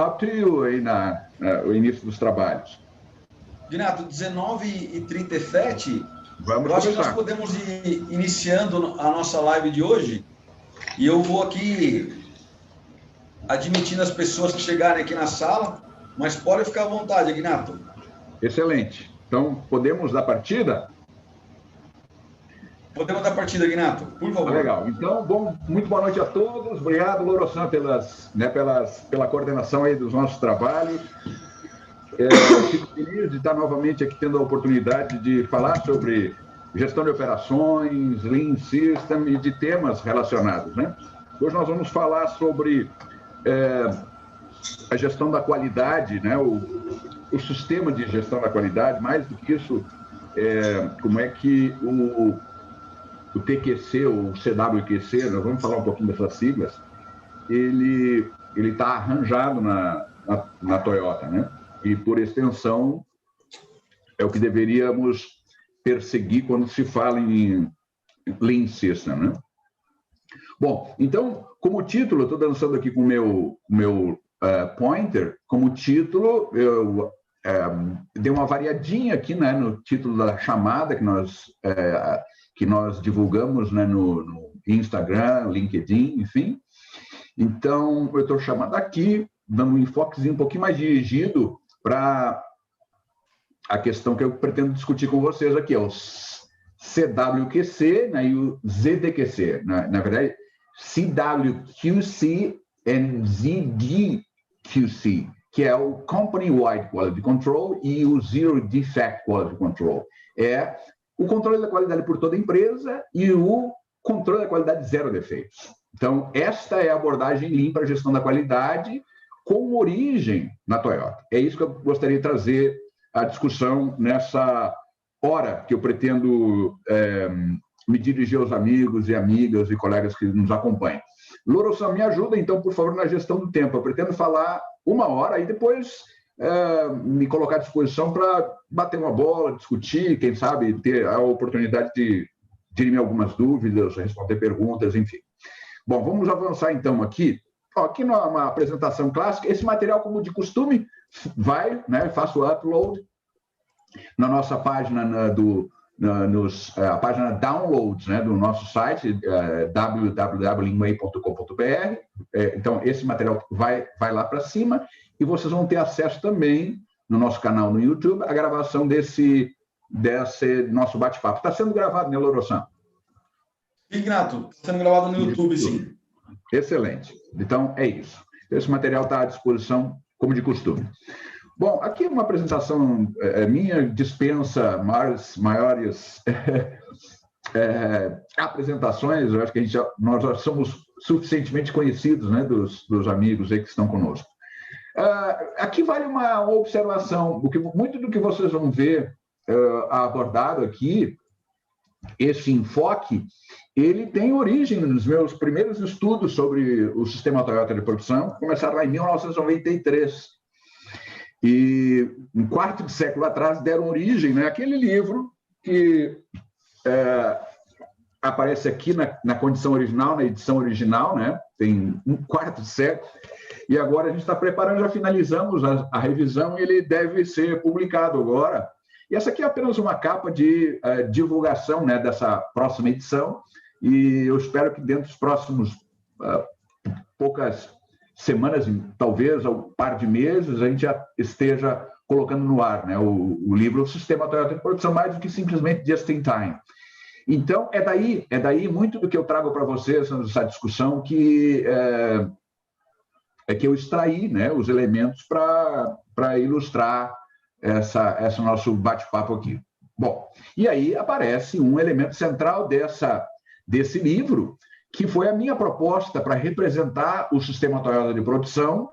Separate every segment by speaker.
Speaker 1: up to you aí o início dos trabalhos.
Speaker 2: Gnato, 19h37,
Speaker 1: Vamos
Speaker 2: eu acho que
Speaker 1: começar.
Speaker 2: nós podemos ir iniciando a nossa live de hoje, e eu vou aqui admitindo as pessoas que chegarem aqui na sala, mas pode ficar à vontade, Gnato.
Speaker 1: Excelente. Então, podemos dar partida?
Speaker 2: Podemos dar partida, Gnato, por favor.
Speaker 1: Legal. Então, muito boa noite a todos. Obrigado, Loro-san, pela coordenação aí dos nossos trabalhos. Fico feliz de estar novamente aqui tendo a oportunidade de falar sobre gestão de operações, Lean System e de temas relacionados, né? Hoje nós vamos falar sobre a gestão da qualidade, né? O sistema de gestão da qualidade. Mais do que isso, como é que o TQC, ou o CWQC, nós vamos falar um pouquinho dessas siglas, ele está arranjado na Toyota, né? E, por extensão, é o que deveríamos perseguir quando se fala em Lean System, né? Bom, então, como título, eu estou dançando aqui com o meu pointer, como título, eu dei uma variadinha aqui, né, no título da chamada que nós divulgamos, né, no Instagram, LinkedIn, enfim. Então, eu estou chamando aqui, dando um enfoquezinho um pouquinho mais dirigido para a questão que eu pretendo discutir com vocês aqui, é o CWQC, né, e o ZDQC. Né? Na verdade, CWQC e ZDQC, que é o Company Wide Quality Control e o Zero Defect Quality Control. É o controle da qualidade por toda a empresa e o controle da qualidade zero defeitos. Então, esta é a abordagem Lean para a gestão da qualidade com origem na Toyota. É isso que eu gostaria de trazer à discussão nessa hora que eu pretendo me dirigir aos amigos e amigas e colegas que nos acompanham. Loro-san, me ajuda, então, por favor, na gestão do tempo. Eu pretendo falar 1 hora e depois me colocar à disposição para bater uma bola, discutir, quem sabe ter a oportunidade de dirimir algumas dúvidas, responder perguntas, enfim. Bom, vamos avançar então aqui. Aqui numa apresentação clássica, esse material, como de costume, vai, né, faço o upload na nossa página a página downloads, né, do nosso site, www.leanway.com.br. Então, esse material vai lá para cima e vocês vão ter acesso também no nosso canal no YouTube à gravação desse nosso bate-papo. Está sendo gravado, né, Loro-san?
Speaker 2: Ignato, está sendo gravado no YouTube, sim.
Speaker 1: Excelente. Então, é isso. Esse material está à disposição, como de costume. Bom, aqui uma apresentação minha, dispensa maiores apresentações. Eu acho que nós já somos suficientemente conhecidos, né, dos amigos aí que estão conosco. Aqui vale uma observação. Muito do que vocês vão ver abordado aqui, esse enfoque, ele tem origem nos meus primeiros estudos sobre o sistema Toyota de produção, que começaram lá em 1993. E, um quarto de século atrás, deram origem, né, àquele livro que aparece aqui na condição original, na edição original, né, tem um quarto de século, e agora a gente está preparando, já finalizamos a revisão e ele deve ser publicado agora. E essa aqui é apenas uma capa de divulgação, né, dessa próxima edição, e eu espero que dentro dos próximos poucas semanas, talvez um par de meses, a gente já esteja colocando no ar, né, o livro, o Sistema Toyota de Produção, mais do que simplesmente just in time. Então, é daí muito do que eu trago para vocês nessa discussão que eu extraí, né, os elementos para ilustrar esse nosso bate-papo aqui. Bom, e aí aparece um elemento central desse livro, que foi a minha proposta para representar o sistema Toyota de produção,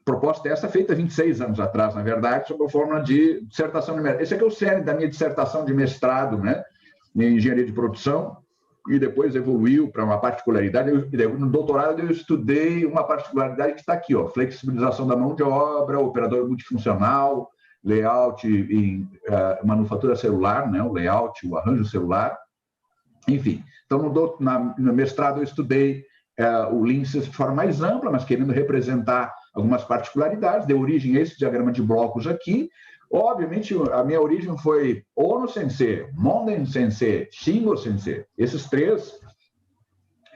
Speaker 1: proposta essa feita 26 anos atrás, na verdade, sob a forma de dissertação de mestrado. Esse aqui é o cerne da minha dissertação de mestrado, né, em engenharia de produção, e depois evoluiu para uma particularidade. No doutorado eu estudei uma particularidade que está aqui, ó, flexibilização da mão de obra, operador multifuncional, layout em manufatura celular, né, o layout, o arranjo celular, enfim. Então, no mestrado eu estudei o Lean de forma mais ampla, mas querendo representar algumas particularidades, deu origem a esse diagrama de blocos aqui. Obviamente, a minha origem foi Ono Sensei, Monden Sensei, Shingo Sensei, esses 3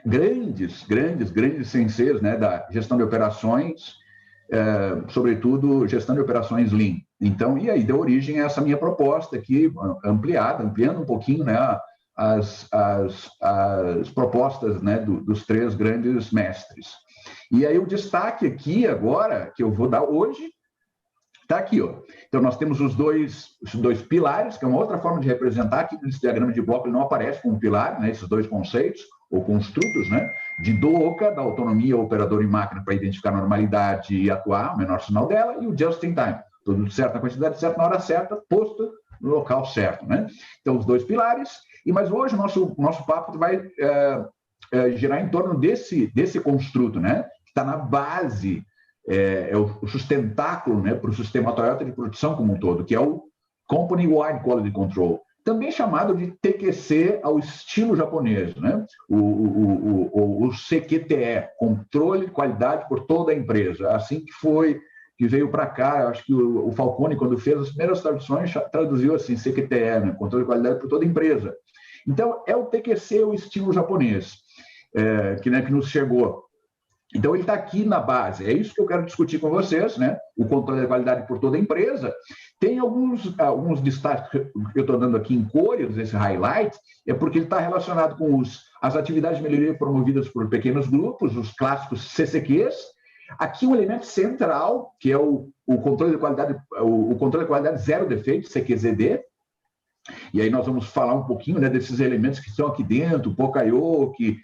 Speaker 1: grandes senseis, né, da gestão de operações, sobretudo gestão de operações Lean. Então, e aí deu origem a essa minha proposta aqui, ampliando um pouquinho, né, as propostas, né, dos 3 grandes mestres. E aí o destaque aqui agora, que eu vou dar hoje, está aqui, ó. Então, nós temos os dois pilares, que é uma outra forma de representar, aqui nesse diagrama de bloco ele não aparece como pilar, né, esses 2 conceitos, ou construtos, né, de DOCA, da autonomia operador e máquina para identificar a normalidade e atuar, o menor sinal dela, e o just in time, tudo certo na quantidade certa, na hora certa, posto no local certo, né? Então, os 2 pilares, mas hoje o nosso papo vai girar em torno desse construto, né, que está na base, o sustentáculo, né, para o sistema Toyota de produção como um todo, que é o Company Wide Quality Control, também chamado de TQC ao estilo japonês, né? O CQTE, Controle de Qualidade por Toda a Empresa. Assim que veio para cá, eu acho que o Falcone, quando fez as primeiras traduções, traduziu assim, CQTE, né? Controle de Qualidade por Toda a Empresa. Então, é o TQC ao estilo japonês, que nos chegou. Então, ele está aqui na base. É isso que eu quero discutir com vocês, né? O controle da qualidade por toda a empresa. Tem alguns destaques que eu estou dando aqui em cores, esse highlight, é porque ele está relacionado com as atividades de melhoria promovidas por pequenos grupos, os clássicos CCQs. Aqui um elemento central, que é o controle de qualidade, o controle de qualidade zero defeito, CQZD. E aí nós vamos falar um pouquinho, né, desses elementos que estão aqui dentro, Pokayoke,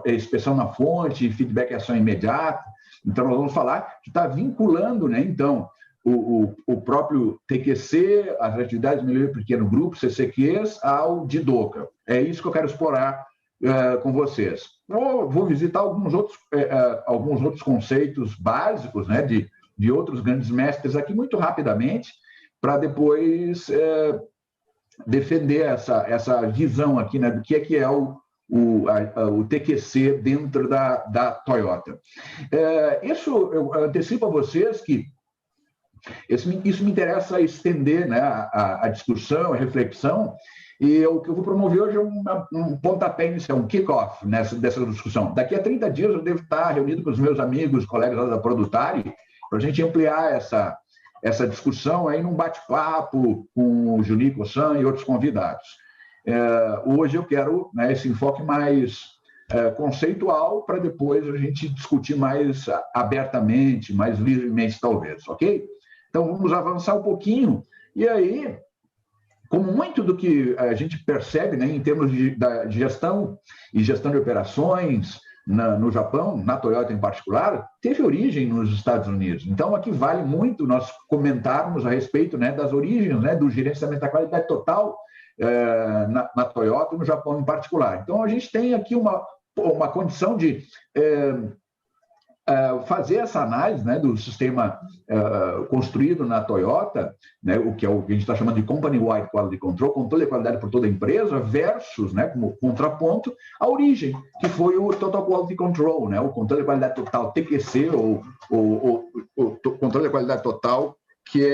Speaker 1: inspeção na fonte, feedback e ação imediata. Então, nós vamos falar que está vinculando, né, então, o próprio TQC, as atividades de melhoria pequeno grupo, CCQs, ao de DOCA. É isso que eu quero explorar com vocês. Vou visitar alguns outros conceitos básicos, né, de outros grandes mestres aqui muito rapidamente, para depois defender essa visão aqui, né, do que é o TQC dentro da Toyota. Isso eu antecipo a vocês que isso me interessa estender, né, a discussão, a reflexão, e o que eu vou promover hoje é um pontapé inicial, um kick-off dessa discussão. Daqui a 30 dias eu devo estar reunido com os meus amigos, colegas lá da Produtari, para a gente ampliar essa discussão aí num bate-papo com o Junico San e outros convidados. Hoje eu quero, né, esse enfoque mais conceitual para depois a gente discutir mais abertamente, mais livremente, talvez, ok? Então, vamos avançar um pouquinho. E aí, como muito do que a gente percebe, né, em termos de gestão e gestão de operações no Japão, na Toyota em particular, teve origem nos Estados Unidos. Então, aqui vale muito nós comentarmos a respeito, né, das origens, né, do gerenciamento da qualidade total na Toyota e no Japão em particular. Então, a gente tem aqui uma condição de fazer essa análise, né, do sistema construído na Toyota, né, o que a gente está chamando de Company Wide Quality Control, controle de qualidade por toda a empresa, versus, né, como contraponto, a origem, que foi o Total Quality Control, né, o controle de qualidade total, TQC, ou o controle de qualidade total, que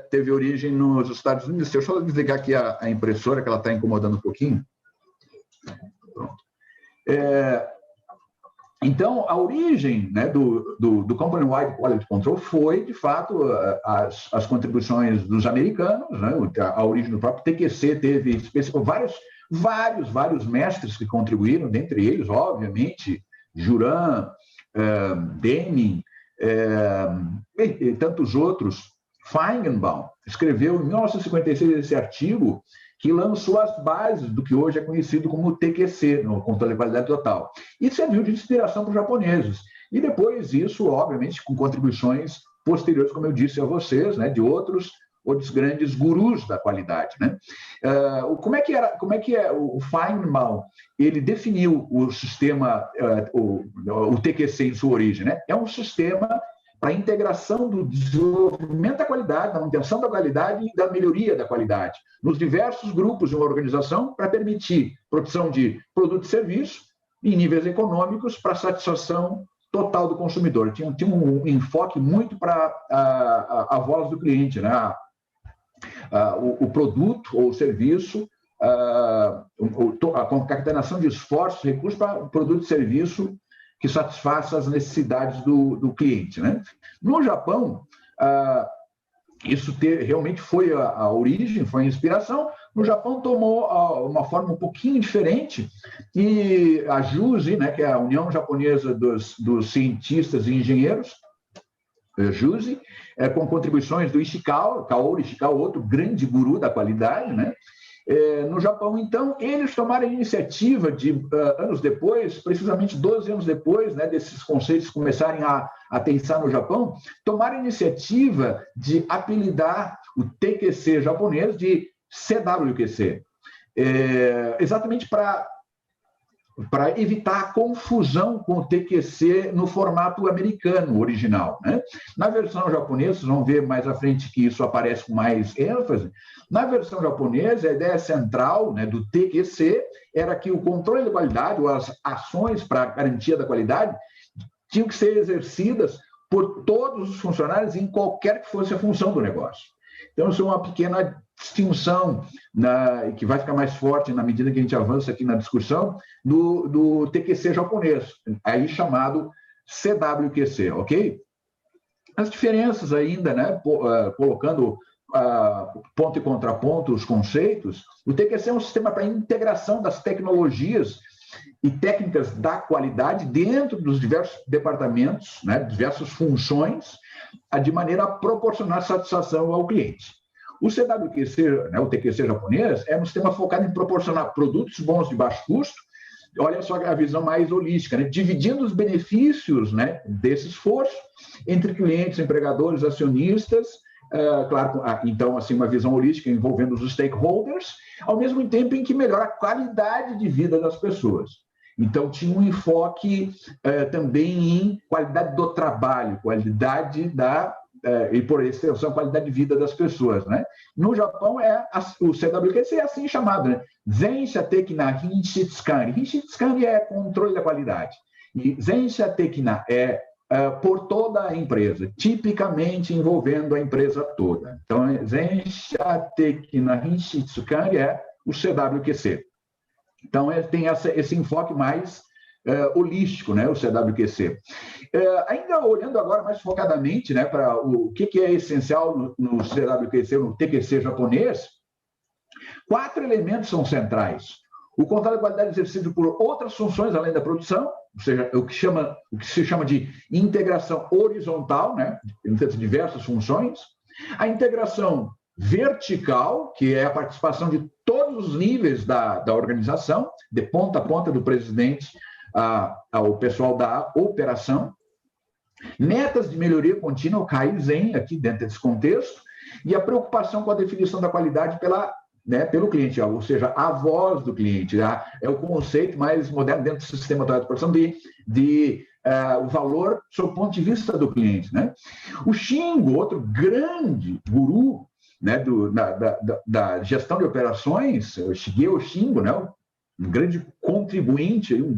Speaker 1: teve origem nos Estados Unidos. Deixa eu só desligar aqui a impressora, que ela está incomodando um pouquinho. Pronto. Então, a origem, né, do Company Wide Quality Control foi, de fato, as contribuições dos americanos, né, a origem do próprio TQC teve vários mestres que contribuíram, dentre eles, obviamente, Juran, Deming, e tantos outros. Feigenbaum escreveu em 1956 esse artigo que lançou as bases do que hoje é conhecido como TQC, no controle de qualidade total. E serviu de inspiração para os japoneses. E depois isso, obviamente, com contribuições posteriores, como eu disse a vocês, né, de outros grandes gurus da qualidade, né? Como é que o Feigenbaum ele definiu o sistema, o TQC em sua origem, né? É um sistema para a integração do desenvolvimento da qualidade, da manutenção da qualidade e da melhoria da qualidade nos diversos grupos de uma organização para permitir produção de produto e serviço em níveis econômicos para satisfação total do consumidor. Tinha um enfoque muito para a voz do cliente, né? O produto ou o serviço, a concatenação de esforços, recursos para o produto e serviço que satisfaça as necessidades do cliente, né? No Japão, isso realmente foi a origem, foi a inspiração. No Japão tomou uma forma um pouquinho diferente e a JUSE, né, que é a União Japonesa dos Cientistas e Engenheiros, JUSE, com contribuições do Kaoru Ishikawa, outro grande guru da qualidade, né? No Japão, então, eles tomaram a iniciativa de, anos depois, precisamente 12 anos depois, né, desses conceitos começarem a aterrissar no Japão, tomaram a iniciativa de apelidar o TQC japonês de CWQC, exatamente para evitar a confusão com o TQC no formato americano original, né? Na versão japonesa, vocês vão ver mais à frente que isso aparece com mais ênfase. Na versão japonesa, a ideia central, né, do TQC era que o controle da qualidade, ou as ações para a garantia da qualidade, tinham que ser exercidas por todos os funcionários em qualquer que fosse a função do negócio. Então, isso é uma pequena distinção que vai ficar mais forte na medida que a gente avança aqui na discussão do TQC japonês, aí chamado CWQC, ok? As diferenças ainda, né, colocando ponto e contraponto os conceitos, o TQC é um sistema para integração das tecnologias e técnicas da qualidade dentro dos diversos departamentos, né, diversas funções, de maneira a proporcionar satisfação ao cliente. O CWQC, né, o TQC japonês, é um sistema focado em proporcionar produtos bons de baixo custo. Olha só a visão mais holística, né, dividindo os benefícios, né, desse esforço entre clientes, empregadores, acionistas, claro, então, assim, uma visão holística envolvendo os stakeholders, ao mesmo tempo em que melhora a qualidade de vida das pessoas. Então, tinha um enfoque também em qualidade do trabalho, qualidade e, por extensão, qualidade de vida das pessoas, né? No Japão, o CWQC é assim chamado, né? Zensha Tekina Hinshitsukan. Hinshitsukan é controle da qualidade. E Zensha Tekina é por toda a empresa, tipicamente envolvendo a empresa toda. Então, Zensha Tekina Hinshitsukan é o CWQC. Então, tem esse enfoque mais holístico, né, o CWQC. Ainda olhando agora mais focadamente, né, para o que é essencial no CWQC, no TQC japonês, 4 elementos são centrais. O controle da qualidade exercido por outras funções além da produção, ou seja, o que se chama de integração horizontal, né, entre diversas funções. A integração vertical, que é a participação de todos os níveis da organização, de ponta a ponta, do presidente ao pessoal da operação. Metas de melhoria contínua, o Kaizen, aqui dentro desse contexto, e a preocupação com a definição da qualidade pelo cliente, ou seja, a voz do cliente. É o conceito mais moderno dentro do sistema de produção de o valor sob o ponto de vista do cliente, né? O Shingo, outro grande guru, né, da gestão de operações, o Shigeo Shingo, né, um grande contribuinte, um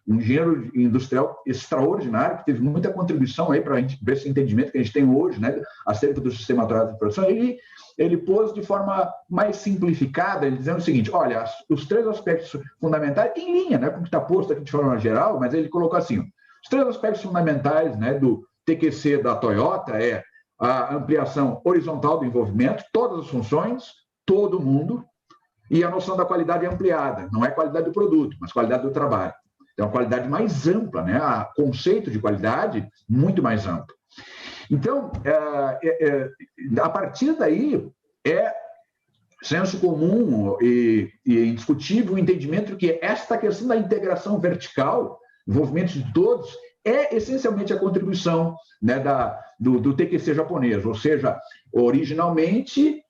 Speaker 1: engenheiro industrial extraordinário, que teve muita contribuição aí para a gente ver esse entendimento que a gente tem hoje, né, acerca do sistema atual de produção. Ele pôs de forma mais simplificada, ele dizendo o seguinte: olha, os 3 aspectos fundamentais, em linha, né, com o que está posto aqui de forma geral, mas ele colocou assim: os 3 aspectos fundamentais, né, do TQC da Toyota é a ampliação horizontal do envolvimento, todas as funções, todo mundo, e a noção da qualidade é ampliada, não é qualidade do produto, mas qualidade do trabalho. Então, a qualidade mais ampla, né? O conceito de qualidade muito mais amplo. Então, a partir daí, é senso comum e indiscutível o entendimento que esta questão da integração vertical, envolvimento de todos, é essencialmente a contribuição, né, do TQC japonês, ou seja, originalmente,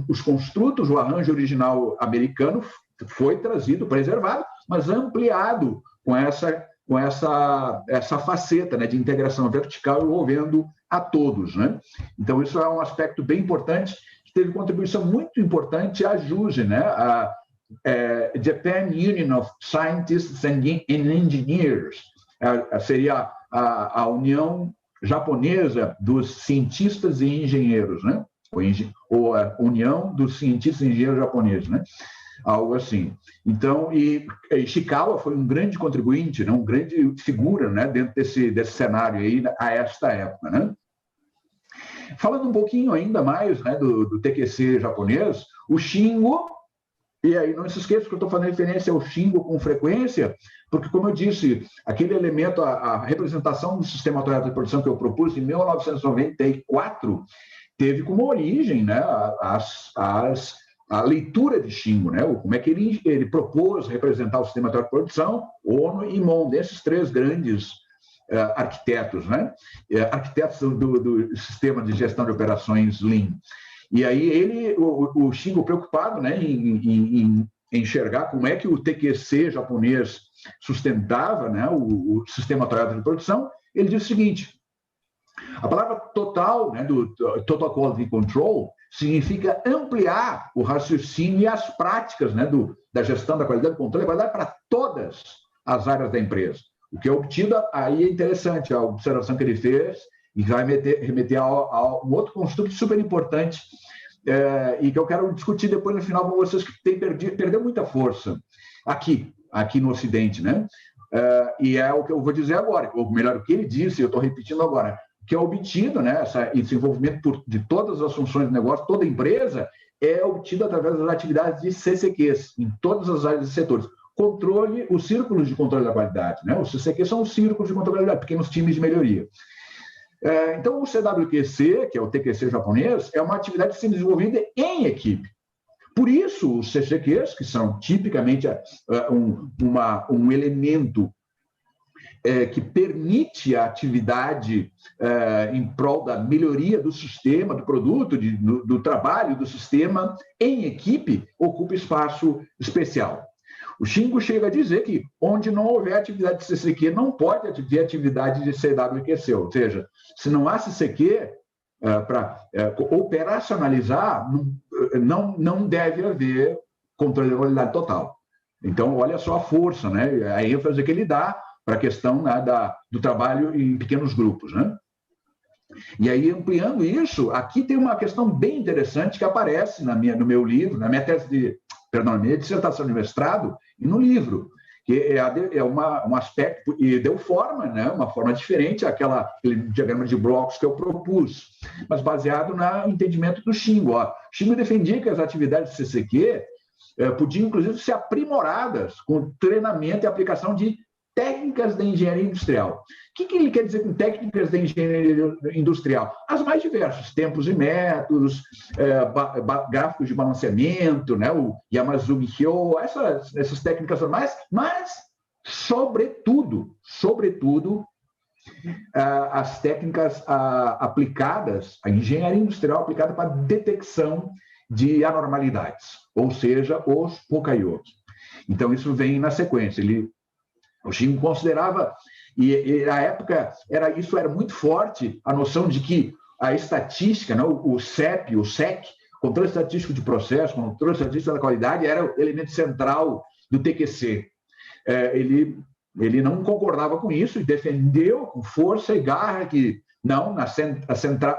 Speaker 1: os construtos, o arranjo original americano foi trazido, preservado, mas ampliado com essa faceta, né, de integração vertical envolvendo a todos, né? Então, isso é um aspecto bem importante, que teve contribuição muito importante à JUSE, né? Japan Union of Scientists and Engineers, seria a União Japonesa dos Cientistas e Engenheiros, né? Ou a União dos Cientistas e Engenheiros Japoneses, né? Algo assim. Então, e Ishikawa foi um grande contribuinte, né? Um grande figura, né? Dentro desse cenário aí, a esta época, né? Falando um pouquinho ainda mais, né, do TQC japonês, o Shingo, e aí não se esqueça que eu estou fazendo referência ao Shingo com frequência, porque, como eu disse, aquele elemento, a representação do sistema atuarial de produção que eu propus em 1994, teve como origem, né, a leitura de Shingo, né, como é que ele propôs representar o sistema atuarial de produção, Ono e Monde, esses três grandes arquitetos, né, arquitetos do sistema de gestão de operações Lean. E aí o Shingo, preocupado, né, em enxergar como é que o TQC japonês sustentava, né, o sistema atuarial de produção, ele diz o seguinte: a palavra total, né, do Total Quality Control, significa ampliar o raciocínio e as práticas, né, da gestão da qualidade, do controle da qualidade para todas as áreas da empresa. O que é obtido aí é interessante, a observação que ele fez, e vai remeter a um outro construto super importante, e que eu quero discutir depois no final com vocês, que perdeu muita força aqui no Ocidente, né? E é o que eu vou dizer agora, ou melhor, o que ele disse, eu estou repetindo agora, que é obtido, né, esse envolvimento de todas as funções do negócio, toda empresa, é obtido através das atividades de CCQs, em todas as áreas e setores. Controle, os círculos de controle da qualidade, né? Os CCQs são os círculos de controle da qualidade, pequenos times de melhoria. Então, o CWQC, que é o TQC japonês, é uma atividade sendo desenvolvida em equipe. Por isso, os CCQs, que são tipicamente um elemento que permite a atividade em prol da melhoria do sistema, do produto, do trabalho do sistema em equipe, ocupa espaço especial. O Shingo chega a dizer que onde não houver atividade de CCQ, não pode haver atividade de CWQC, ou seja, se não há CCQ para operacionalizar, não deve haver controle da qualidade total. Então, olha só a força, né? A ênfase que ele dá para a questão, né, do trabalho em pequenos grupos, né? E aí, ampliando isso, aqui tem uma questão bem interessante que aparece no meu livro, na minha minha dissertação de mestrado e no livro, que é um aspecto, e deu forma, né, uma forma diferente àquele diagrama de blocos que eu propus, mas baseado no entendimento do Shingo. Shingo defendia que as atividades de CCQ podiam, inclusive, ser aprimoradas com treinamento e aplicação de técnicas de engenharia industrial. O que ele quer dizer com técnicas de engenharia industrial? As mais diversas, tempos e métodos, gráficos de balanceamento, né, o Yamazumi-Hyo, essas técnicas normais, mas, sobretudo, as técnicas aplicadas, a engenharia industrial aplicada para detecção de anormalidades, ou seja, os Pokayoki. Então, isso vem na sequência. O Shingo considerava, e na época isso era muito forte, a noção de que a estatística, né, o CEP, o SEC, controle estatístico de processo, controle estatístico da qualidade, era o elemento central do TQC. Ele não concordava com isso e defendeu com força e garra que não,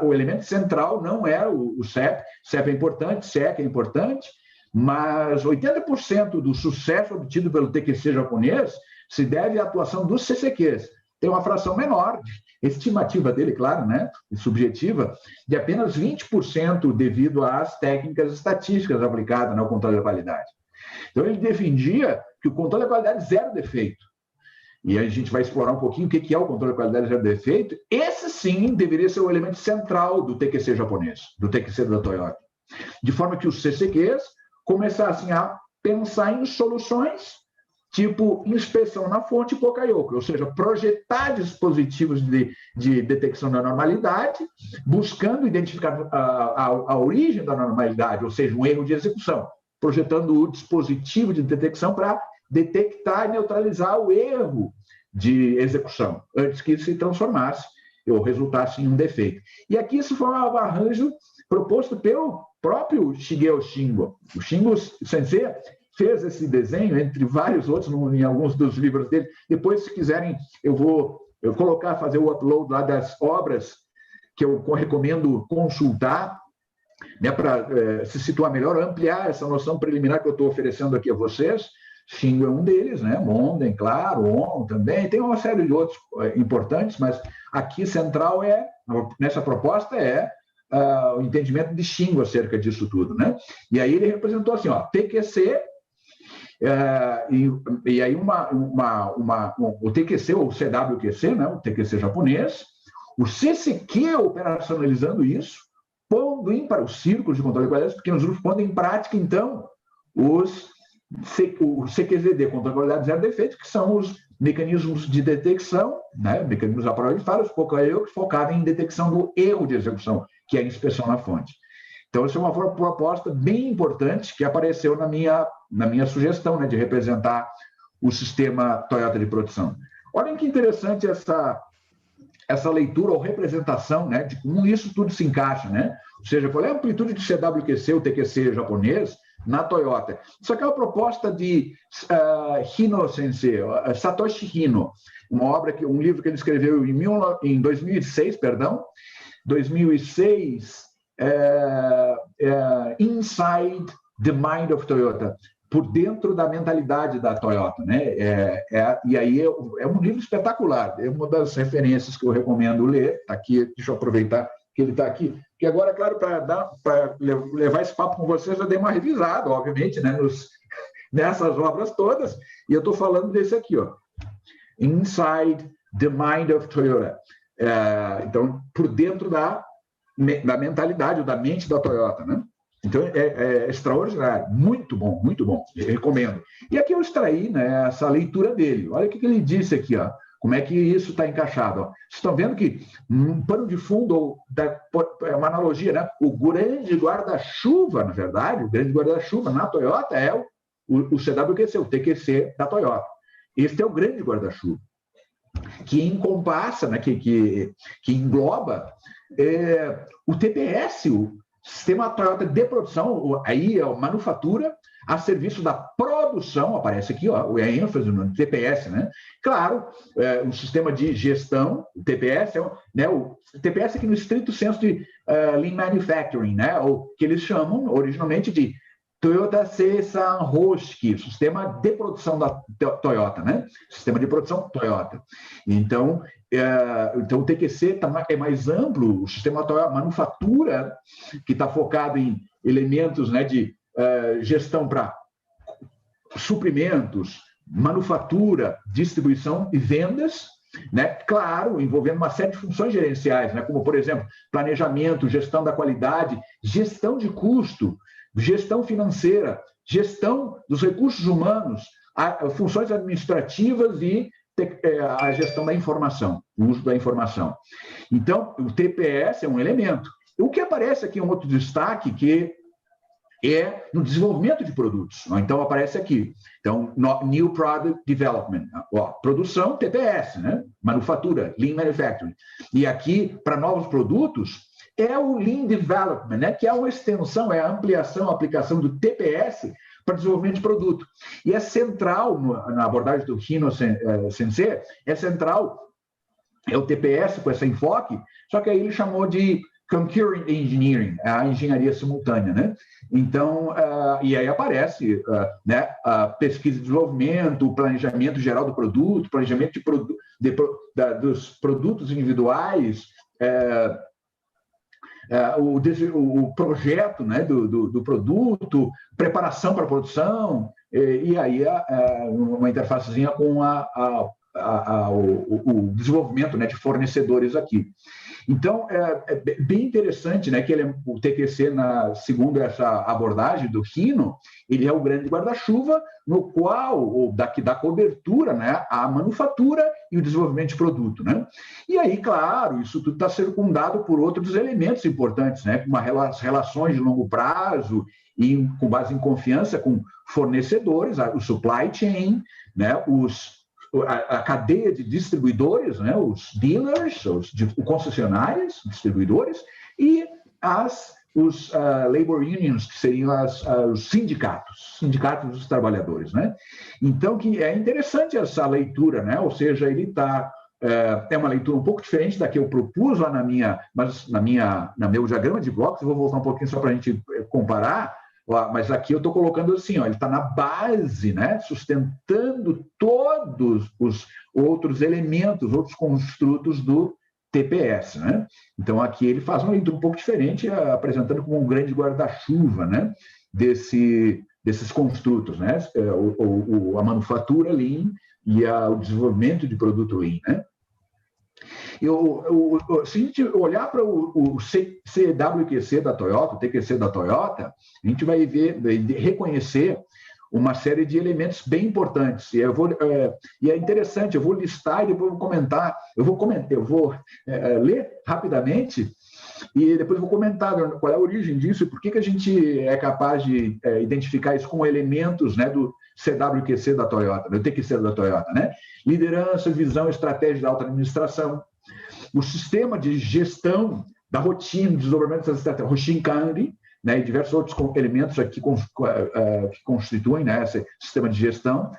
Speaker 1: o elemento central não era o CEP. CEP é importante, SEC é importante, mas 80% do sucesso obtido pelo TQC japonês se deve à atuação dos CCQs. Tem uma fração menor, estimativa dele, claro, né, subjetiva, de apenas 20% devido às técnicas estatísticas aplicadas no controle da qualidade. Então, ele defendia que o controle da qualidade zero defeito. E a gente vai explorar um pouquinho o que é o controle da qualidade zero defeito. Esse, sim, deveria ser o elemento central do TQC japonês, do TQC da Toyota. De forma que os CCQs começassem a pensar em soluções tipo inspeção na fonte Pokayoki, ou seja, projetar dispositivos de detecção da normalidade, buscando identificar a origem da normalidade, ou seja, um erro de execução, projetando o dispositivo de detecção para detectar e neutralizar o erro de execução, antes que se transformasse ou resultasse em um defeito. E aqui isso foi um arranjo proposto pelo próprio Shigeo Shingo. O Shingo Sensei fez esse desenho, entre vários outros, em alguns dos livros dele. Depois, se quiserem, eu vou colocar, fazer o upload lá das obras que eu recomendo consultar, né, para se situar melhor, ampliar essa noção preliminar que eu estou oferecendo aqui a vocês. Shingo é um deles, né? Monden, claro, On também, tem uma série de outros importantes, mas aqui central nessa proposta o entendimento de Shingo acerca disso tudo, né? E aí ele representou assim, ó, TQC, e aí o TQC, ou CWQC, né? O TQC japonês, o CCQ operacionalizando isso, pondo para os círculos de controle de qualidade, pequenos grupos, pondo em prática, então, o CQZD, controle de qualidade zero defeito, que são os mecanismos de detecção, né, mecanismos à prova de falhas, focados em detecção do erro de execução, que é a inspeção na fonte. Então, essa é uma proposta bem importante que apareceu na minha sugestão, né, de representar o sistema Toyota de produção. Olhem que interessante essa leitura ou representação, né, de como isso tudo se encaixa, né? Ou seja, qual é a amplitude de CWQC, o TQC japonês, na Toyota. Isso aqui é uma proposta de Hino Sensei, Satoshi Hino, um livro que ele escreveu em 2006, Inside the Mind of Toyota, por dentro da mentalidade da Toyota, né? E aí é um livro espetacular, é uma das referências que eu recomendo ler. Tá aqui, deixa eu aproveitar que ele está aqui, que agora, claro, para levar esse papo com vocês, eu dei uma revisada, obviamente, né, nessas obras todas, e eu estou falando desse aqui, ó, Inside the Mind of Toyota. Então, por dentro da mentalidade, ou da mente da Toyota, né? Então, é extraordinário, muito bom, eu recomendo. E aqui eu extraí, né, essa leitura dele. Olha o que ele disse aqui, ó. Como é que isso está encaixado? Ó. Vocês estão vendo que um pano de fundo, é uma analogia, né? O grande guarda-chuva, na verdade, o grande guarda-chuva na Toyota é o CWQC, o TQC da Toyota. Este é o grande guarda-chuva, que encompassa, né, que engloba o TPS, o Sistema Toyota de Produção, aí é a manufatura a serviço da produção, aparece aqui, ó, a ênfase no TPS, né? Claro, um sistema de gestão, o TPS, né, o TPS aqui no estrito senso de Lean Manufacturing, né? Ou que eles chamam originalmente de Toyota Seisan Hoshiki, sistema de produção da Toyota, né? Sistema de produção Toyota. Então o TQC é mais amplo, o sistema Toyota manufatura, que está focado em elementos, né, de gestão para suprimentos, manufatura, distribuição e vendas, né? Claro, envolvendo uma série de funções gerenciais, né? Como, por exemplo, planejamento, gestão da qualidade, gestão de custo, gestão financeira, gestão dos recursos humanos, funções administrativas e a gestão da informação, o uso da informação. Então, o TPS é um elemento. O que aparece aqui, um outro destaque, que é no desenvolvimento de produtos. Então, aparece aqui. Então, New Product Development. Produção, TPS, né? Manufatura, Lean Manufacturing. E aqui, para novos produtos, é o Lean Development, né? Que é uma extensão, é a ampliação, a aplicação do TPS para desenvolvimento de produto. E é central, na abordagem do Hino Sensei, é central, é o TPS com esse enfoque, só que aí ele chamou de Concurrent Engineering, a engenharia simultânea, né? Então, e aí aparece né, a pesquisa e desenvolvimento, o planejamento geral do produto, planejamento dos produtos individuais, o projeto, né, do produto, preparação para a produção, e aí uma interfacezinha com o desenvolvimento, né, de fornecedores aqui. Então, é bem interessante, né, que o TQC, segundo essa abordagem do Hino, ele é o grande guarda-chuva no qual dá cobertura, né, à manufatura e o desenvolvimento de produto, né? E aí, claro, isso tudo está circundado por outros elementos importantes, né, como as relações de longo prazo e com base em confiança com fornecedores, o supply chain, né, a cadeia de distribuidores, né, os dealers, os concessionários, distribuidores, e as os labor unions, que seriam os sindicatos dos trabalhadores, né? Então, que é interessante essa leitura, né? Ou seja, ele é uma leitura um pouco diferente da que eu propus lá no meu diagrama de blocos. Eu vou voltar um pouquinho só para a gente comparar, mas aqui eu estou colocando assim, ele está na base, né? Sustentando todos os outros elementos, outros construtos do TPS, né? Então, aqui ele faz uma leitura um pouco diferente, apresentando como um grande guarda-chuva, né? Desses construtos, né? A manufatura Lean e o desenvolvimento de produto Lean, né? Se a gente olhar para o CWQC da Toyota, o TQC da Toyota, a gente vai reconhecer uma série de elementos bem importantes. E é interessante, eu vou listar e depois vou comentar. Eu vou ler rapidamente e depois vou comentar qual é a origem disso e por que a gente é capaz de identificar isso como elementos, né, do CWQC da Toyota, do TQC da Toyota, né? Liderança, visão, estratégia da alta administração, o sistema de gestão da rotina, desenvolvimento dessas estratégias, Hoshinkanri, né, e diversos outros elementos aqui que constituem, né, esse sistema de gestão.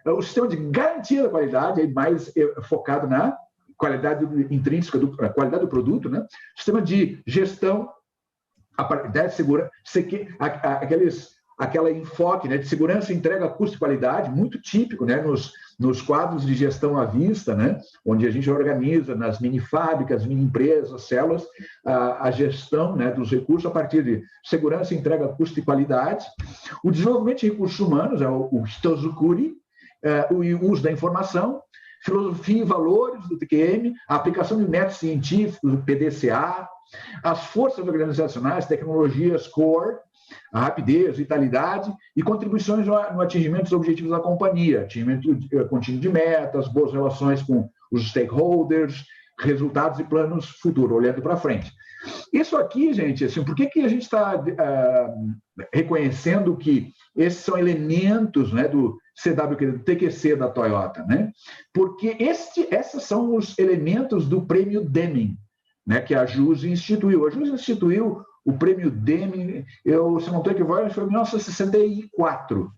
Speaker 1: O sistema de garantia da qualidade, mais focado na qualidade intrínseca, a qualidade do produto, né? Sistema de gestão, de segurança, aquele enfoque, né, de segurança, entrega, custo e qualidade, muito típico, né, nos quadros de gestão à vista, né, onde a gente organiza nas mini fábricas, mini empresas, células, a gestão, né, dos recursos a partir de segurança, entrega, custo e qualidade. O desenvolvimento de recursos humanos é o Hitozukuri, o uso da informação, filosofia e valores do TQM, a aplicação de métodos científicos, do PDCA, as forças organizacionais, tecnologias core, a rapidez, vitalidade e contribuições no atingimento dos objetivos da companhia, atingimento contínuo de metas, boas relações com os stakeholders, resultados e planos futuros, olhando para frente. Isso aqui, gente, assim, por que a gente está reconhecendo que esses são elementos, né, do TQC da Toyota, né? Porque esses são os elementos do prêmio Deming, né, que a JUSE instituiu. A JUSE instituiu o prêmio Deming, se não estou equivocado, foi em 1964.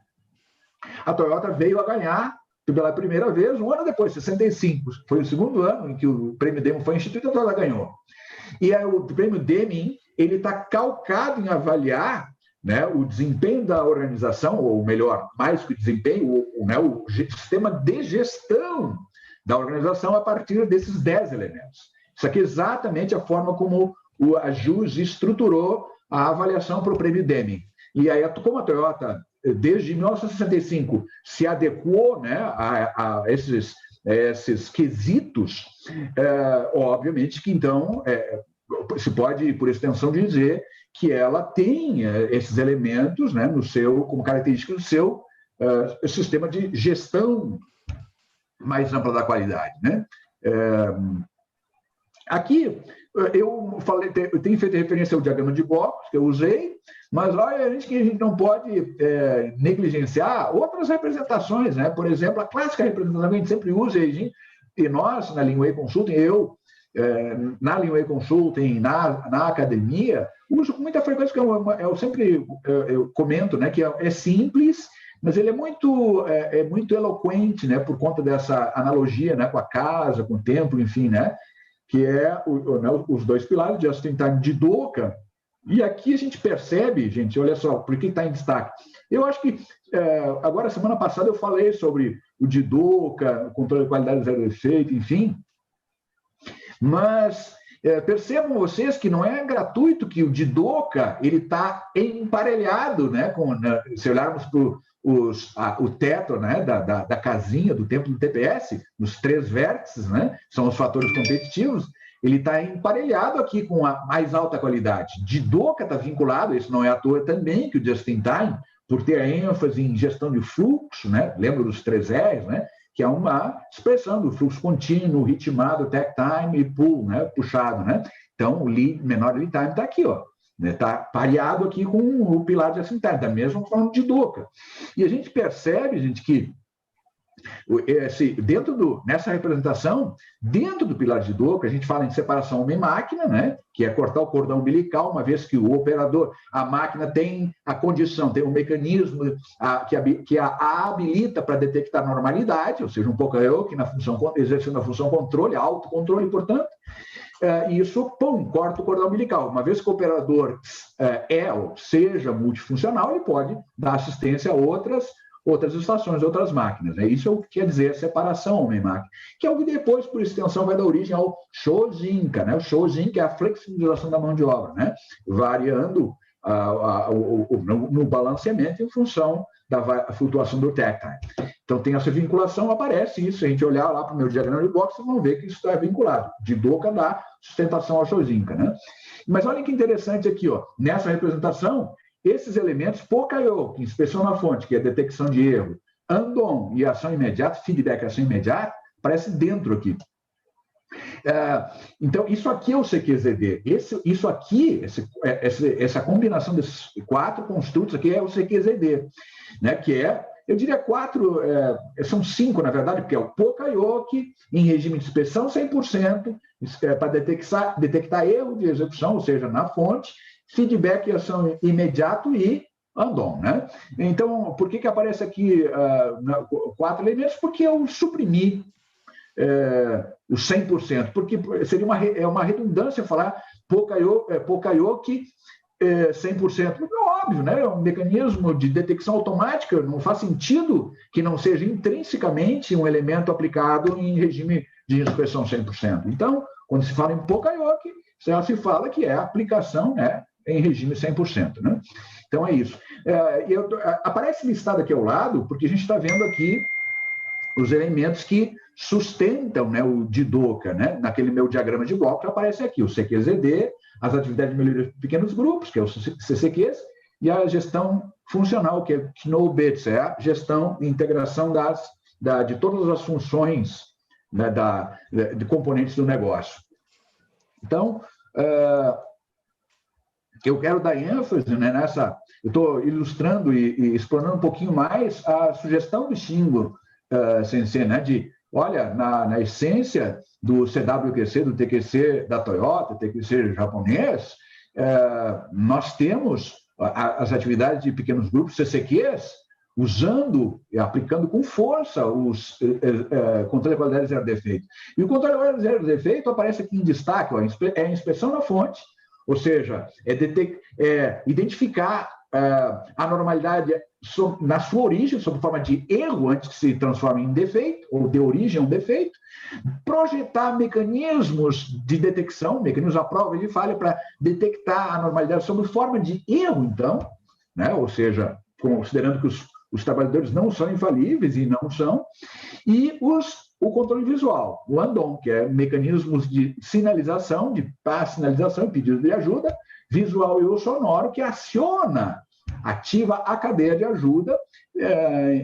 Speaker 1: A Toyota veio a ganhar pela primeira vez, um ano depois, 65. Foi o segundo ano em que o prêmio Deming foi instituído, a Toyota ganhou. E o prêmio Deming, ele está calcado em avaliar, né, o desempenho da organização, ou melhor, mais que o desempenho, o sistema de gestão da organização a partir desses 10 elementos. Isso aqui é exatamente a forma como a JUSE estruturou a avaliação para o prêmio Deming. E aí, como a Toyota, desde 1965, se adequou, né, a esses quesitos, obviamente que, então, se pode, por extensão, dizer que ela tem esses elementos, né, como característica do seu sistema de gestão mais ampla da qualidade, né? Aqui, eu tenho feito referência ao diagrama de blocos que eu usei, mas olha, a gente não pode negligenciar outras representações, né? Por exemplo, a clássica representação que a gente sempre usa, e nós, na Leanway Consulting, na Leanway Consulting, na academia, uso com muita frequência, que eu sempre comento, né, que é simples, mas ele é muito eloquente, né, por conta dessa analogia, né, com a casa, com o templo, enfim, né, que é os dois pilares de Just-in-Time de Jidoka. E aqui a gente percebe, gente, olha só, por que está em destaque. Eu acho que, agora, semana passada, eu falei sobre o Jidoka, controle de qualidade zero defeito, enfim, mas percebam vocês que não é gratuito que o Jidoka está emparelhado, né, se olharmos para o teto, né, da casinha do templo do TPS, nos 3 vértices, né, são os fatores competitivos, ele está emparelhado aqui com a mais alta qualidade. Jidoka está vinculado, isso não é à toa também, que o Just-in-Time, por ter a ênfase em gestão de fluxo, né, lembra dos 3 R's, né, que é uma expressão do fluxo contínuo, ritmado, tech time e pull, né, puxado, né? Então, o menor lead time está aqui, ó. Está pareado aqui com o pilar de Just-in-Time, da mesma forma de Jidoka. E a gente percebe, gente, que Nessa representação, dentro do pilar de Doka, a gente fala em separação homem-máquina, né? Que é cortar o cordão umbilical, uma vez que o operador, a máquina tem a condição, tem um mecanismo que a habilita para detectar normalidade, ou seja, um Pokayoke exercendo a função controle, autocontrole, portanto, isso, corta o cordão umbilical. Uma vez que o operador ou seja multifuncional, ele pode dar assistência a outras estações, outras máquinas. Né? Isso é o que quer dizer a separação homem-máquina, que é o que depois, por extensão, vai dar origem ao Shojinka. Né? O Shojinka é a flexibilização da mão de obra, né? Variando no balanceamento em função da flutuação do tactile. Então, tem essa vinculação, aparece isso. Se a gente olhar lá para o meu diagrama de bloco, vocês vão ver que isso está vinculado. De Doka dá sustentação ao Shojinka. Né? Mas olha que interessante aqui, ó, nessa representação, esses elementos, Pokayoke, inspeção na fonte, que é detecção de erro, Andon e ação imediata, feedback e ação imediata, aparece dentro aqui. Então, isso aqui é o CQZD. Isso aqui, essa combinação desses 4 construtos aqui é o CQZD, né? Que é, eu diria 4, são 5, na verdade, porque é o Pokayoke em regime de inspeção 100%, para detectar erro de execução, ou seja, na fonte, feedback e ação imediato e Andon, né? Então, por que aparece aqui 4 elementos? Porque eu suprimi o 100%, porque seria uma redundância falar Pokayoke 100%. É óbvio, né? É um mecanismo de detecção automática, não faz sentido que não seja intrinsecamente um elemento aplicado em regime de inspeção 100%. Então, quando se fala em Pokayoke, se fala que é a aplicação, né, em regime 100%. Né? Então, é isso. Aparece listado aqui ao lado, porque a gente está vendo aqui os elementos que sustentam, né, o de Doka, né? Naquele meu diagrama de bloco aparece aqui o CQZD, as atividades de melhoria de pequenos grupos, que é o CCQs, e a gestão funcional, que é KNOW-BITS, é a gestão e integração de todas as funções, né, de componentes do negócio. Então, eu quero dar ênfase, né, eu estou ilustrando e explorando um pouquinho mais a sugestão do Shingo Sensei, né, olha, na essência do CWQC, do TQC da Toyota, TQC japonês, nós temos as atividades de pequenos grupos, CCQs, aplicando com força os controle de qualidade zero defeito. E o controle de qualidade zero defeito aparece aqui em destaque, ó, é a inspeção na fonte, ou seja, identificar a normalidade na sua origem, sob forma de erro, antes que se transforme em defeito, ou de origem a um defeito, projetar mecanismos de detecção, mecanismos à prova de falha, para detectar a normalidade sob forma de erro, então, né? Ou seja, considerando que os trabalhadores não são infalíveis e não são, e o controle visual, o Andon, que é mecanismos de sinalização, de sinalização e pedido de ajuda, visual e o sonoro, que ativa a cadeia de ajuda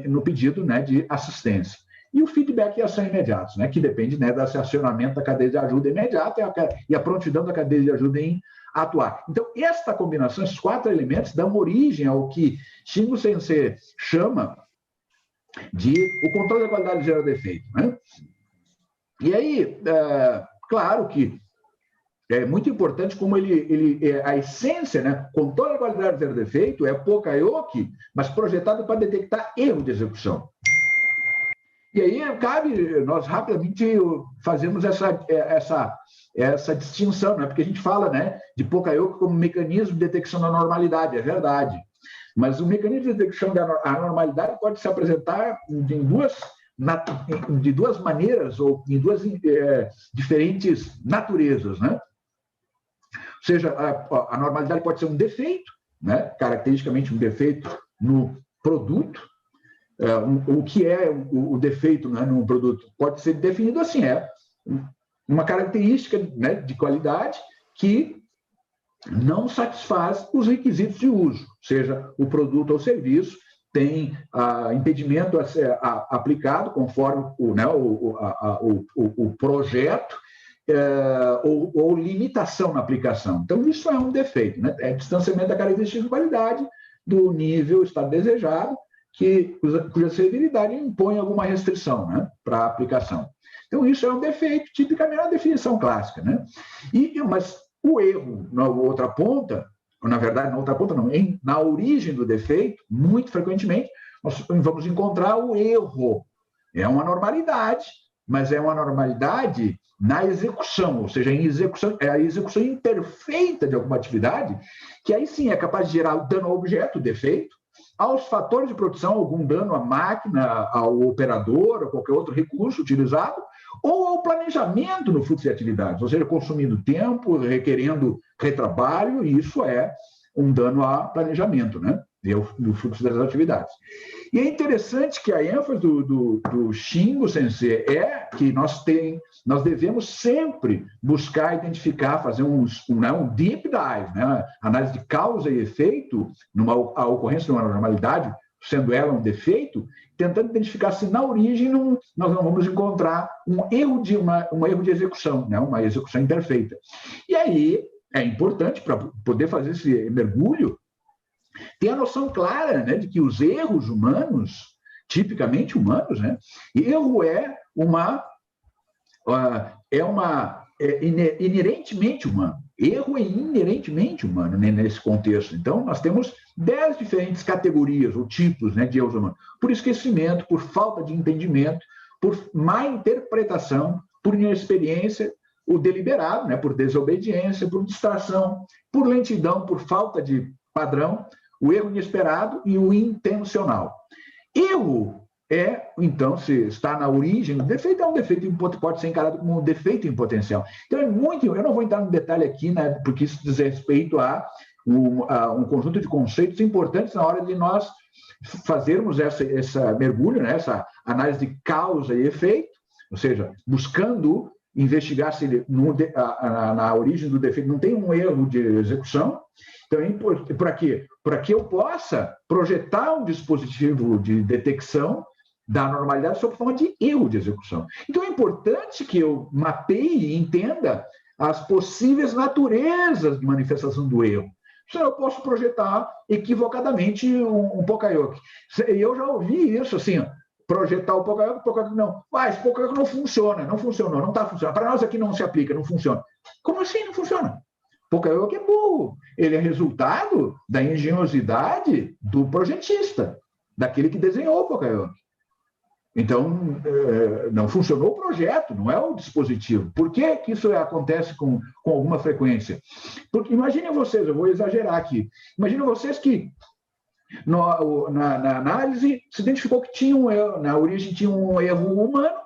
Speaker 1: no pedido, né, de assistência. E o feedback e ação imediatos, né, que depende, né, desse acionamento da cadeia de ajuda imediata e a prontidão da cadeia de ajuda em atuar. Então, esta combinação, esses 4 elementos, dão origem ao que Shingo Sensei chama de o controle da qualidade zero defeito. Né? E aí, claro que é muito importante como a essência, né? Controle da qualidade zero defeito é Pokayoke, mas projetado para detectar erro de execução. E aí cabe nós rapidamente fazermos essa distinção, né? Porque a gente fala, né, de Pokayoke como mecanismo de detecção da normalidade, é verdade. Mas o mecanismo de detecção da anormalidade pode se apresentar de duas maneiras ou em duas diferentes naturezas, né? Ou seja, a normalidade pode ser um defeito, né? Caracteristicamente um defeito no produto. O que é o defeito, né, num produto? Pode ser definido assim, uma característica, né, de qualidade que não satisfaz os requisitos de uso, seja o produto ou serviço tem impedimento a ser aplicado conforme o projeto ou limitação na aplicação. Então, isso é um defeito, né? É distanciamento da característica de qualidade do nível estado desejado, cuja severidade impõe alguma restrição, né, para a aplicação. Então, isso é um defeito, tipicamente uma definição clássica, né? Mas o erro na outra ponta, ou na verdade, na outra ponta não, na origem do defeito, muito frequentemente, nós vamos encontrar o erro. É uma normalidade, mas é uma normalidade na execução, ou seja, é a execução imperfeita de alguma atividade, que aí sim é capaz de gerar dano ao objeto, defeito, aos fatores de produção, algum dano à máquina, ao operador, a qualquer outro recurso utilizado, ou ao planejamento no fluxo de atividades, ou seja, consumindo tempo, requerendo retrabalho, e isso é um dano a planejamento, né, do fluxo das atividades. E é interessante que a ênfase do Shingo Sensei é que nós devemos sempre buscar identificar, fazer um deep dive, né? Análise de causa e efeito, a ocorrência de uma normalidade, sendo ela um defeito, tentando identificar se na origem nós não vamos encontrar um erro de execução, né? Uma execução imperfeita. E aí é importante, para poder fazer esse mergulho, ter a noção clara, né, de que os erros humanos, tipicamente humanos, né, erro é inerentemente humano. Erro é inerentemente humano, né, nesse contexto. Então, nós temos 10 diferentes categorias ou tipos, né, de erros humanos. Por esquecimento, por falta de entendimento, por má interpretação, por inexperiência, o deliberado, né, por desobediência, por distração, por lentidão, por falta de padrão, o erro inesperado e o intencional. Erro então, se está na origem, o defeito é um defeito, pode ser encarado como um defeito em potencial. Então, eu não vou entrar no detalhe aqui, né, porque isso diz respeito a um conjunto de conceitos importantes na hora de nós fazermos essa mergulho, né, essa análise de causa e efeito, ou seja, buscando investigar se na origem do defeito não tem um erro de execução. Então, para quê? Para que eu possa projetar um dispositivo de detecção da normalidade sob forma de erro de execução. Então, é importante que eu mapeie e entenda as possíveis naturezas de manifestação do erro. Senão eu posso projetar equivocadamente um Poka-yoke. Eu já ouvi isso, assim, projetar o Poka-yoke não. Esse Poka-yoke não funciona, não funcionou, não está funcionando. Para nós aqui não se aplica, não funciona. Como assim não funciona? Poka-yoke é burro. Ele é resultado da engenhosidade do projetista, daquele que desenhou o Poka-yoke. Então, não funcionou o projeto, não é o dispositivo. Por que isso acontece com alguma frequência? Porque imaginem vocês, eu vou exagerar aqui, imaginem vocês que na análise se identificou que tinha um erro, na origem tinha um erro humano,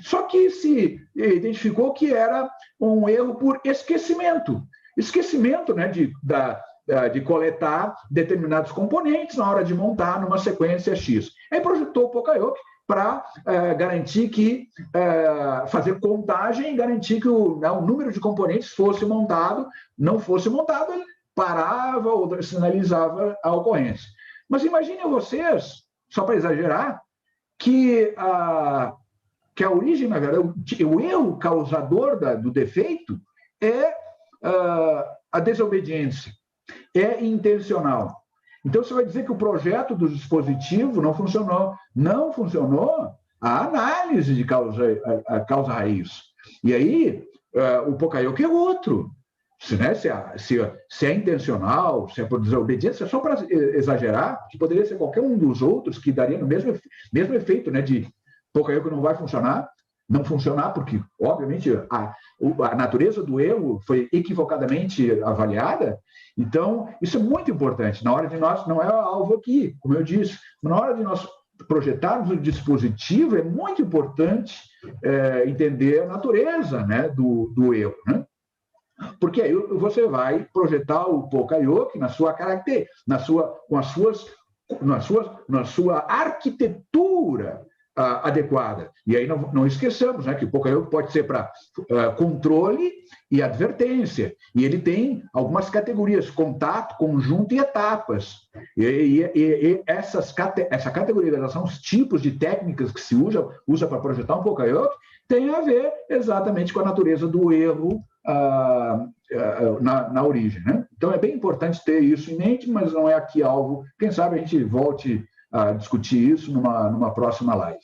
Speaker 1: só que se identificou que era um erro por esquecimento. Esquecimento, né, de coletar determinados componentes na hora de montar numa sequência X. Aí projetou o Poka-yoke para garantir que, fazer contagem e garantir que o número de componentes fosse montado, não fosse montado, ele parava ou sinalizava a ocorrência. Mas imaginem vocês, só para exagerar, que a origem, na verdade, o erro causador do defeito é a desobediência, é intencional. Então, você vai dizer que o projeto do dispositivo não funcionou. Não funcionou a análise de a causa raiz. E aí, o Poka-yoke é outro. Se é intencional, se é por desobediência, só para exagerar, que poderia ser qualquer um dos outros que daria no mesmo efeito, né, de Poka-yoke não vai funcionar, não funcionar, porque, obviamente, a natureza do erro foi equivocadamente avaliada. Então, isso é muito importante. Na hora de nós, não é alvo aqui, como eu disse, na hora de nós projetarmos o dispositivo, é muito importante entender a natureza, né, do erro, né? Porque aí você vai projetar o Poka-yoke na sua característica, na sua arquitetura adequada. E aí não esqueçamos, né, que o Poka-yoke pode ser para controle e advertência. E ele tem algumas categorias: contato, conjunto e etapas. E essa categorização, os tipos de técnicas que se usa para projetar um Poka-yoke, tem a ver exatamente com a natureza do erro na origem, né? Então é bem importante ter isso em mente, mas não é aqui algo. Quem sabe a gente volte a discutir isso numa próxima live.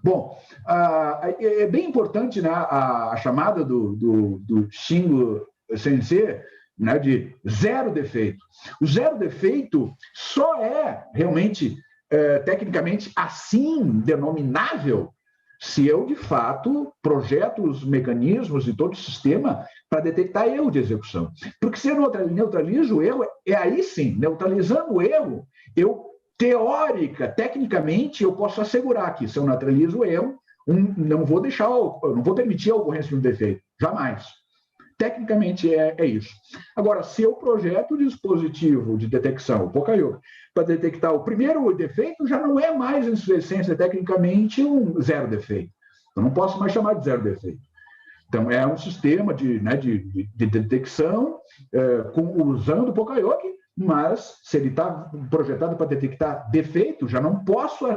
Speaker 1: Bom, é bem importante, né, a chamada do Xingu Sensei, né, de zero defeito. O zero defeito só é realmente, tecnicamente, assim denominável se eu, de fato, projeto os mecanismos e todo o sistema para detectar erro de execução. Porque se eu neutralizo o erro, aí sim, neutralizando o erro, tecnicamente, eu posso assegurar que se eu neutralizo o erro, não vou permitir a ocorrência de um defeito, jamais. Tecnicamente é isso. Agora, se eu projeto o dispositivo de detecção, o Poka-Yoke, para detectar o primeiro defeito, já não é mais, em sua essência, tecnicamente, um zero defeito. Eu não posso mais chamar de zero defeito. Então, é um sistema de detecção usando o Poka-Yoke, mas se ele está projetado para detectar defeito, já não posso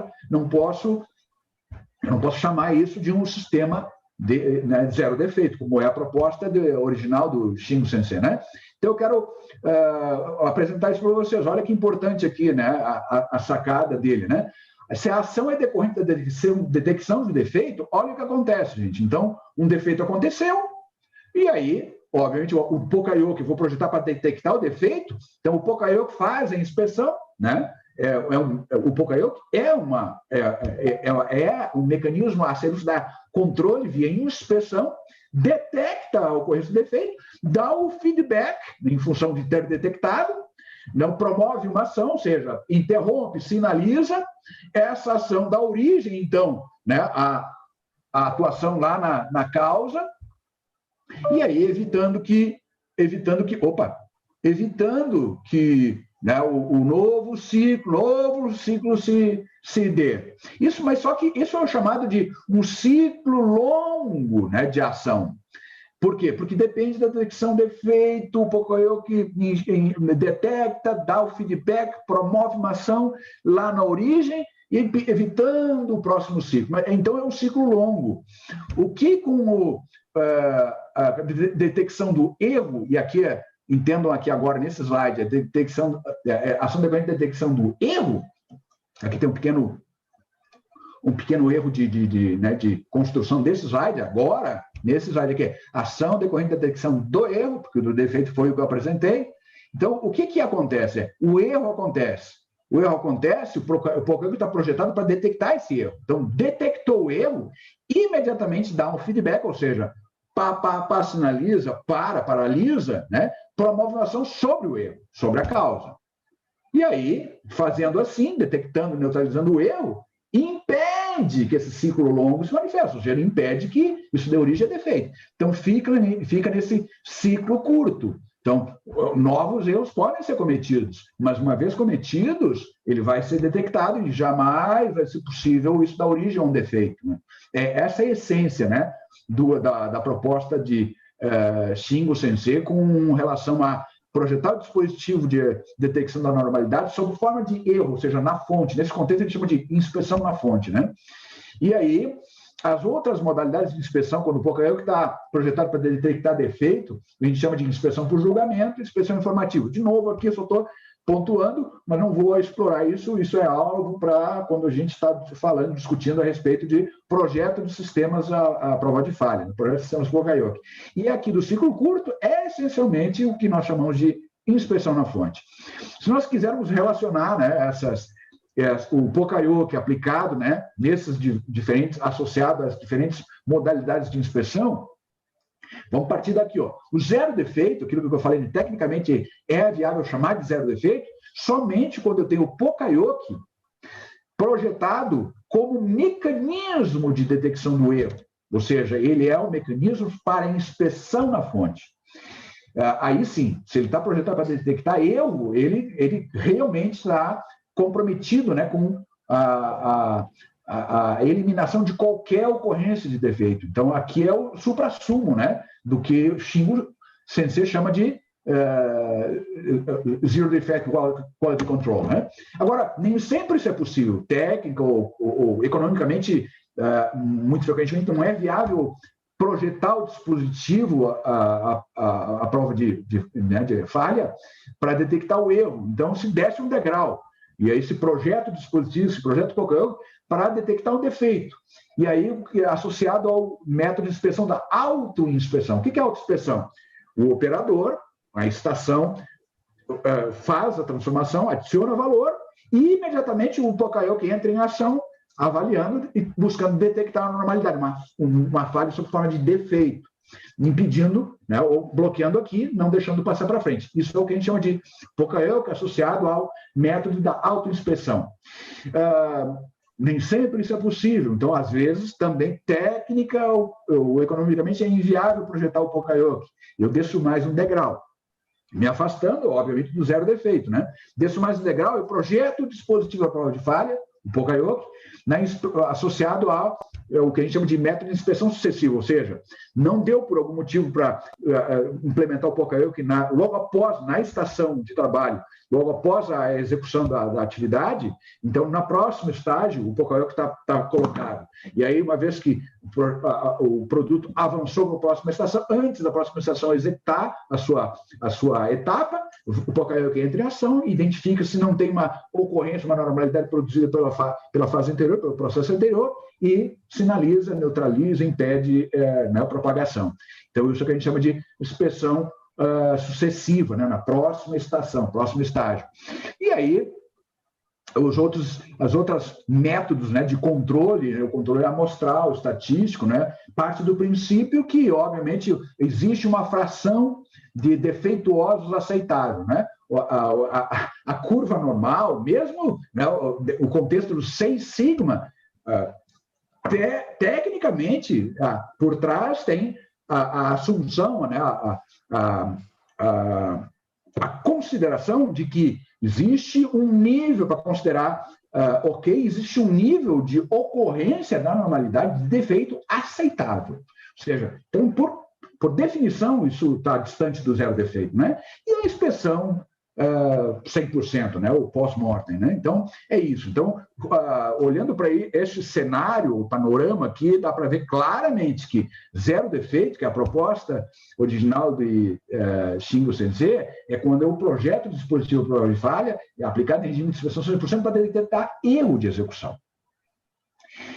Speaker 1: chamar isso de um sistema de zero defeito, como é a proposta original do Xingu Sensei, né? Então, eu quero apresentar isso para vocês. Olha que importante aqui, né, a sacada dele, né? Se a ação é decorrente da detecção de defeito, olha o que acontece, gente. Então, um defeito aconteceu, e aí, obviamente, o Poka-Yoke, vou projetar para detectar o defeito, então o Poka-Yoke faz a inspeção, né? O Poka-Yoke é um mecanismo a serviço da controle via inspeção, detecta a ocorrência do defeito, dá o feedback em função de ter detectado, não promove uma ação, ou seja, interrompe, sinaliza essa ação da origem, então, né, a atuação lá na causa, e aí evitando que né, o novo ciclo se dê. Mas só que isso é o chamado de um ciclo longo, né, de ação. Por quê? Porque depende da detecção de defeito, o Poka-Yoke detecta, dá o feedback, promove uma ação lá na origem, evitando o próximo ciclo. Então, é um ciclo longo. O que com a detecção do erro, e aqui entendam aqui agora nesse slide, a ação decorrente da detecção do erro, aqui tem um pequeno erro de construção desse slide agora, nesse slide aqui, ação decorrente da detecção do erro, porque o do defeito foi o que eu apresentei. Então, o que acontece? O erro acontece, o Poka-Yoke está projetado para detectar esse erro. Então, detectou o erro, imediatamente dá um feedback, ou seja, sinaliza, paralisa, né? Promove uma ação sobre o erro, sobre a causa. E aí, fazendo assim, detectando, neutralizando o erro, impede que esse ciclo longo se manifeste, ou seja, impede que isso dê origem a defeito. Então, fica nesse ciclo curto. Então, novos erros podem ser cometidos, mas uma vez cometidos, ele vai ser detectado e jamais vai ser possível isso dar origem a um defeito, né? Essa é a essência, né, da proposta de Xingu Sensei com relação a projetar o dispositivo de detecção da normalidade sob forma de erro, ou seja, na fonte. Nesse contexto, a gente chama de inspeção na fonte, né? E aí, as outras modalidades de inspeção, quando o Poka-Yoke está projetado para detectar defeito, a gente chama de inspeção por julgamento e inspeção informativa. De novo, aqui eu só estou pontuando, mas não vou explorar isso. Isso é algo para quando a gente está discutindo a respeito de projeto de sistemas à prova de falha, né? Projeto de sistemas Poka-Yoke. E aqui do ciclo curto é essencialmente o que nós chamamos de inspeção na fonte. Se nós quisermos relacionar, né, o Poka-Yoke aplicado, né, nesses diferentes, associado às diferentes modalidades de inspeção, vamos partir daqui, ó. O zero defeito, aquilo que eu falei, tecnicamente é viável chamar de zero defeito, somente quando eu tenho o Poka-Yoke projetado como mecanismo de detecção do erro. Ou seja, ele é um mecanismo para inspeção na fonte. Aí sim, se ele está projetado para detectar erro, ele realmente está comprometido, né, com a eliminação de qualquer ocorrência de defeito. Então, aqui é o suprassumo, né, do que o Xingu Sensei chama de Zero Defect Quality Control, né? Agora, nem sempre isso é possível. Técnica ou economicamente, muito frequentemente, não é viável projetar o dispositivo à prova de falha para detectar o erro. Então, se desce um degrau. E aí esse projeto de dispositivo, esse projeto Pocoyoke, para detectar um defeito. E aí, associado ao método de inspeção da autoinspeção. O que é autoinspeção? O operador, a estação, faz a transformação, adiciona valor, e imediatamente o Pocoyoke entra em ação, avaliando e buscando detectar a normalidade, uma falha sob forma de defeito, impedindo, né, ou bloqueando aqui, não deixando passar para frente. Isso é o que a gente chama de Pocoyoke associado ao método da autoinspeção. Nem sempre isso é possível, então, às vezes, também técnica ou economicamente é inviável projetar o Pocoyoke. Eu desço mais um degrau, me afastando, obviamente, do zero defeito, né? Desço mais um degrau, eu projeto o dispositivo à prova de falha, o Pocoyoke, associado ao o que a gente chama de método de inspeção sucessiva, ou seja, não deu por algum motivo para implementar o Pocoyoke logo após, na estação de trabalho, logo após a execução da atividade, então, na próximo estágio, o Pocoyoke está colocado. E aí, uma vez que o produto avançou para a próxima estação, antes da próxima estação executar a sua etapa, o Pocoyoke entra em ação, identifica se não tem uma ocorrência, uma normalidade produzida pela fase anterior, pelo processo anterior, e sinaliza, neutraliza, impede a propagação. Então, isso é o que a gente chama de inspeção sucessiva, né, na próxima estação, próximo estágio. E aí, os outros métodos, né, de controle, né, o controle amostral, estatístico, né, parte do princípio que, obviamente, existe uma fração de defeituosos aceitável, né? A curva normal, mesmo, né, o contexto do 6 sigma, tecnicamente, por trás tem a assunção, né, a consideração de que existe um nível para considerar, existe um nível de ocorrência da normalidade de defeito aceitável. Ou seja, então, por definição, isso está distante do zero defeito, né? E a inspeção 100%, né? O pós-mortem, né? Então, é isso. Então, olhando para esse cenário, o panorama aqui, dá para ver claramente que zero defeito, que é a proposta original de Shingo Sensei, é quando o projeto de dispositivo prova de falha é aplicado em regime de inspeção 100% para detectar erro de execução.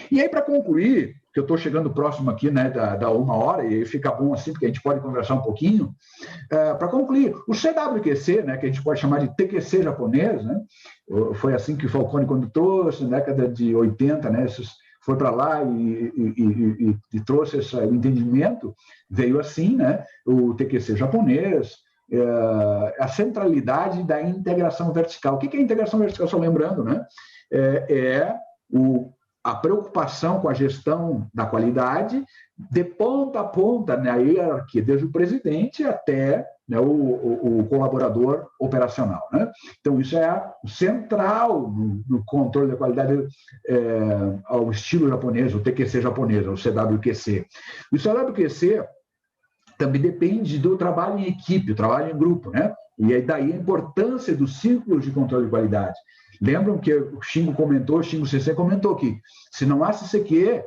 Speaker 1: E aí, para concluir, que eu estou chegando próximo aqui, né, da 1 hora, e fica bom assim, porque a gente pode conversar um pouquinho. Para concluir, o CWQC, né, que a gente pode chamar de TQC japonês, né, foi assim que o Falcone, quando trouxe, na década de 80, né, foi para lá e trouxe esse entendimento, veio assim, né, o TQC japonês, a centralidade da integração vertical. O que é integração vertical? Só lembrando, né, a preocupação com a gestão da qualidade de ponta a ponta, na hierarquia, desde o presidente até, né, o colaborador operacional, né? Então, isso é central no controle da qualidade ao estilo japonês, o TQC japonês, o CWQC. O CWQC também depende do trabalho em equipe, o trabalho em grupo, né? E aí daí a importância dos ciclos de controle de qualidade. Lembram que o Shingo Sensei comentou que se não há CCQ,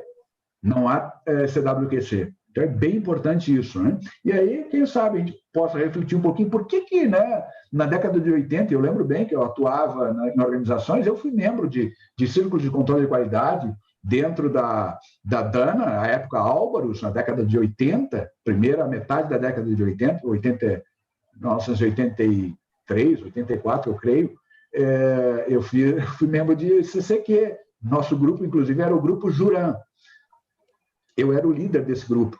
Speaker 1: não há CWQC. Então é bem importante isso, né? E aí, quem sabe a gente possa refletir um pouquinho por que né, na década de 80, eu lembro bem que eu atuava em organizações, eu fui membro de círculos de controle de qualidade dentro da Dana, a época Álvaros, na década de 80, primeira metade da década de 80, 1983, 84, eu creio, eu fui membro de CCQ. Nosso grupo, inclusive, era o grupo Juran. Eu era o líder desse grupo.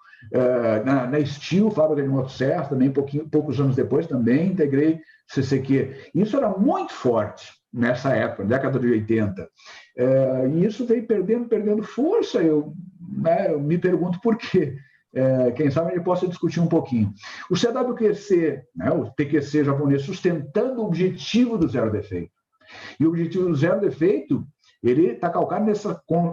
Speaker 1: Na Steel, fábrica de motosserra, também poucos anos depois, também integrei CCQ. Isso era muito forte nessa época, década de 80. E isso veio perdendo força. Eu me pergunto por quê. Quem sabe a gente possa discutir um pouquinho. O CWQC, né, o TQC japonês, sustentando o objetivo do zero defeito. E o objetivo do zero defeito, ele está calcado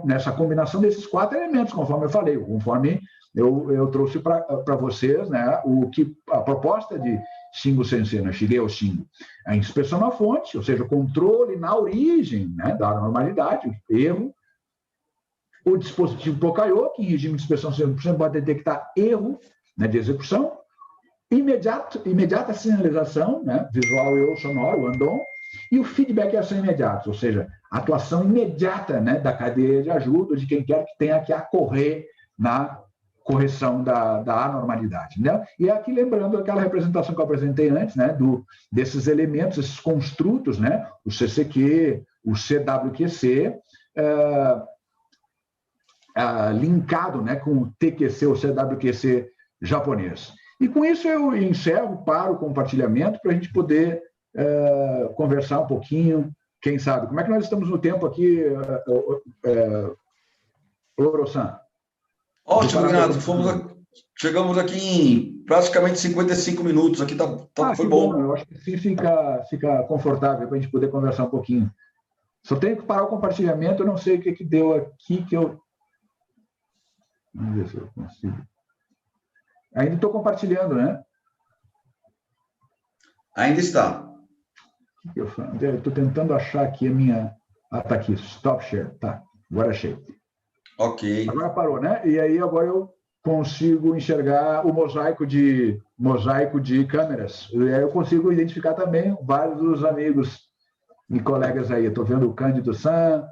Speaker 1: nessa combinação desses 4 elementos, conforme eu falei, conforme eu trouxe para vocês, né, a proposta de Shingo Sensei, né, Shigeo Shingo. A inspeção na fonte, ou seja, o controle na origem, né, da normalidade, erro. O dispositivo Pocoyoke, em regime de inspeção 100%, pode detectar erro, né, de execução, imediata sinalização, né, visual e ou sonoro, o Andon, E o feedback e ação imediatos, ou seja, a atuação imediata, né, da cadeia de ajuda, de quem quer que tenha que acorrer na correção da anormalidade. Né? E aqui lembrando aquela representação que eu apresentei antes, né, desses elementos, esses construtos, né, o CCQ, o CWQC, linkado, né, com o TQC, o CWQC japonês. E com isso eu encerro, paro o compartilhamento para a gente poder conversar um pouquinho, quem sabe. Como é que nós estamos no tempo aqui, Loro-san?
Speaker 2: Ótimo, Renato. Chegamos aqui em praticamente 55 minutos. Aqui foi bom.
Speaker 1: Eu acho que assim fica confortável para a gente poder conversar um pouquinho. Só tenho que parar o compartilhamento, eu não sei o que deu aqui que eu... Vamos ver se eu consigo. Ainda estou compartilhando, né?
Speaker 2: Ainda está.
Speaker 1: O que eu faço? Estou tentando achar aqui a minha... Ah, está aqui. Stop share. Tá, agora achei.
Speaker 2: Ok.
Speaker 1: Agora parou, né? E aí agora eu consigo enxergar o mosaico de câmeras. E aí eu consigo identificar também vários dos amigos e colegas aí. Estou vendo o Cândido-san,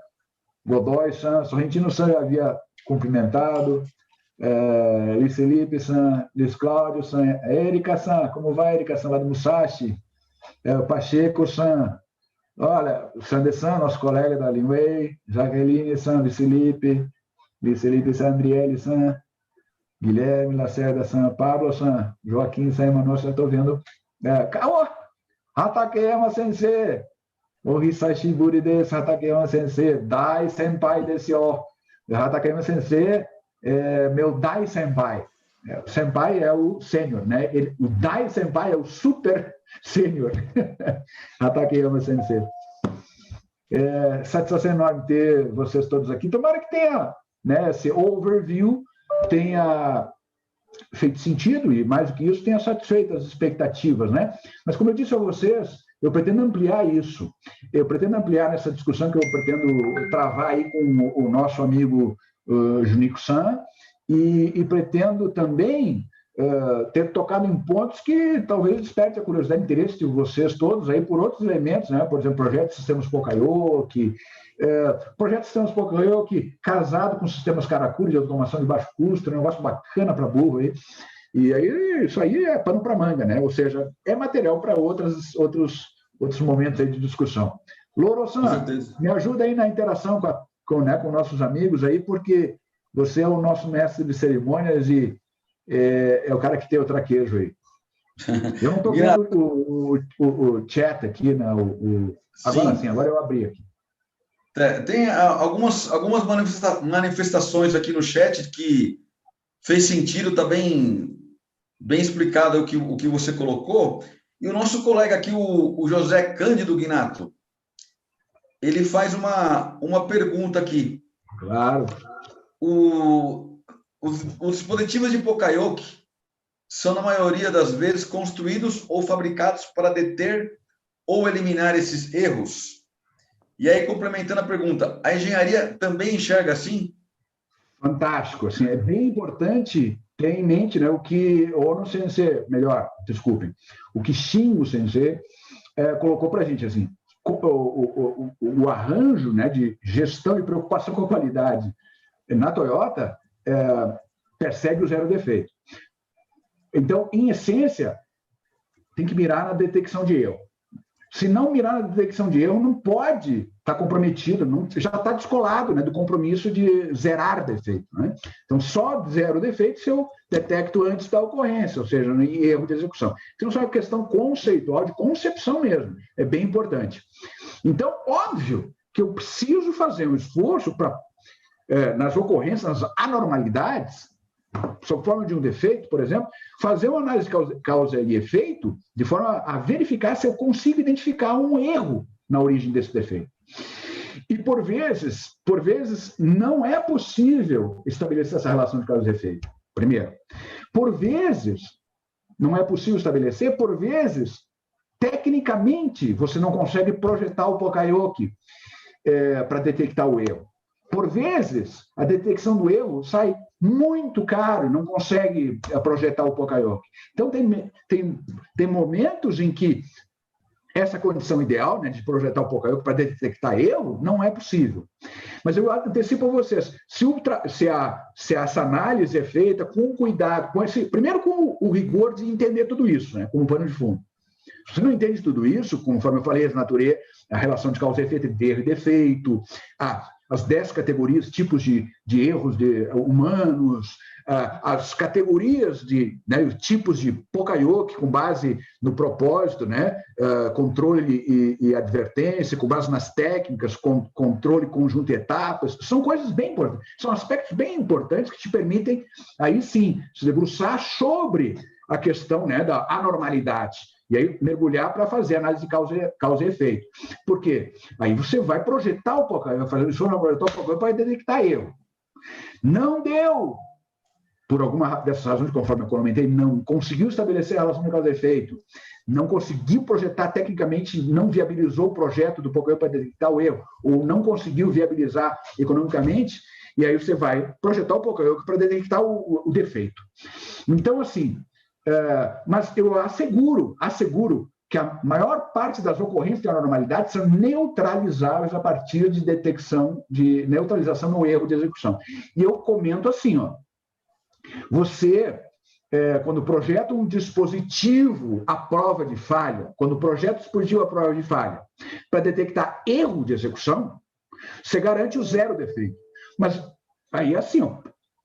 Speaker 1: Godoy-san, Sorrentino-san já havia cumprimentado, Luiz Felipe-san, Luiz Cláudio-san, Erika-san, como vai, Erika-san, lá do Musashi, Pacheco-san, olha, o Sander-san, nosso colega da Linway, Jaqueline-san, Luiz Felipe-san, Andriele-san, Guilherme Lacerda-san, Pablo-san, Joaquim-san, Emanuel, já estou vendo. Hatakeyama-sensei, o Hisashiburi desu, Hatakeyama-sensei, Dai-senpai desu yo. Hatakeyama-sensei é meu Dai-senpai. O senpai é o sênior, né? O Dai-senpai é o super sênior. Hatakeyama-sensei. Satisfação enorme ter vocês todos aqui. Tomara que tenha, né, esse overview tenha feito sentido e, mais do que isso, tenha satisfeito as expectativas, né? Mas, como eu disse a vocês, eu pretendo ampliar isso. Eu pretendo ampliar nessa discussão que eu pretendo travar aí com o nosso amigo Junico-san e pretendo também ter tocado em pontos que talvez desperte a curiosidade e interesse de vocês todos aí por outros elementos, né? Por exemplo, projeto de sistemas Pokayoke, projeto de sistemas Pokayoke casado com sistemas Karakuri de automação de baixo custo, um negócio bacana para burro aí. E aí, isso aí é pano para manga, né? Ou seja, é material para outros momentos aí de discussão. Loro-san, me ajuda aí na interação com nossos amigos aí, porque você é o nosso mestre de cerimônias e é o cara que tem o traquejo aí. Eu não estou vendo o chat aqui, né? Agora sim, agora eu abri aqui.
Speaker 2: Tem algumas manifestações aqui no chat que fez sentido, está bem explicado o que você colocou. E o nosso colega aqui, o José Cândido Guinato, ele faz uma pergunta aqui.
Speaker 1: Claro.
Speaker 2: Os dispositivos de Pokayoke são, na maioria das vezes, construídos ou fabricados para deter ou eliminar esses erros? E aí, complementando a pergunta, a engenharia também enxerga assim?
Speaker 1: Fantástico. Assim, é bem importante ter em mente, né, o que Ono Sensei, melhor, desculpem, o que Shingo Sensei colocou para a gente. Assim, o arranjo, né, de gestão e preocupação com a qualidade na Toyota persegue o zero defeito. Então, em essência, tem que mirar na detecção de erro. Se não mirar na detecção de erro, não pode estar comprometido, já está descolado, né, do compromisso de zerar defeito. Né? Então, só zero defeito se eu detecto antes da ocorrência, ou seja, em erro de execução. Então, isso é uma questão conceitual, de concepção mesmo, é bem importante. Então, óbvio que eu preciso fazer um esforço para, nas ocorrências, nas anormalidades, sob forma de um defeito, por exemplo, fazer uma análise de causa e efeito de forma a verificar se eu consigo identificar um erro na origem desse defeito. E, por vezes, não é possível estabelecer essa relação de causa e efeito. Primeiro. Por vezes, não é possível estabelecer, por vezes, tecnicamente, você não consegue projetar o Pokayoke para detectar o erro. Por vezes, a detecção do erro sai muito caro, não consegue projetar o Pokayoke. Então, tem momentos em que essa condição ideal, né, de projetar o Pocayoke para detectar erro, não é possível. Mas eu antecipo a vocês, se essa análise é feita com cuidado, primeiro com o rigor de entender tudo isso, né, como pano de fundo. Se você não entende tudo isso, conforme eu falei, a relação de causa e efeito de erro e defeito, as 10 categorias, tipos de erros humanos, as categorias os tipos de Pocayoke com base no propósito, né, controle e advertência, com base nas técnicas, controle, conjunto e etapas, são coisas bem importantes, são aspectos bem importantes que te permitem, aí sim, se debruçar sobre a questão, né, da anormalidade. E aí mergulhar para fazer análise de causa e efeito. Por quê? Aí você vai projetar o Pocayoke, para detectar erro. Não deu! Por alguma dessas razões, conforme eu comentei, não conseguiu estabelecer a relação de causa e efeito, não conseguiu projetar tecnicamente, não viabilizou o projeto do Pocayoke para detectar o erro, ou não conseguiu viabilizar economicamente, e aí você vai projetar o Pocayoke para detectar o defeito. Então, assim, mas eu asseguro que a maior parte das ocorrências de anormalidade são neutralizáveis a partir de neutralização no erro de execução. E eu comento assim, você, quando projeta um dispositivo à prova de falha, quando projeta um dispositivo à prova de falha para detectar erro de execução, você garante o 0 defeito. Mas aí, assim,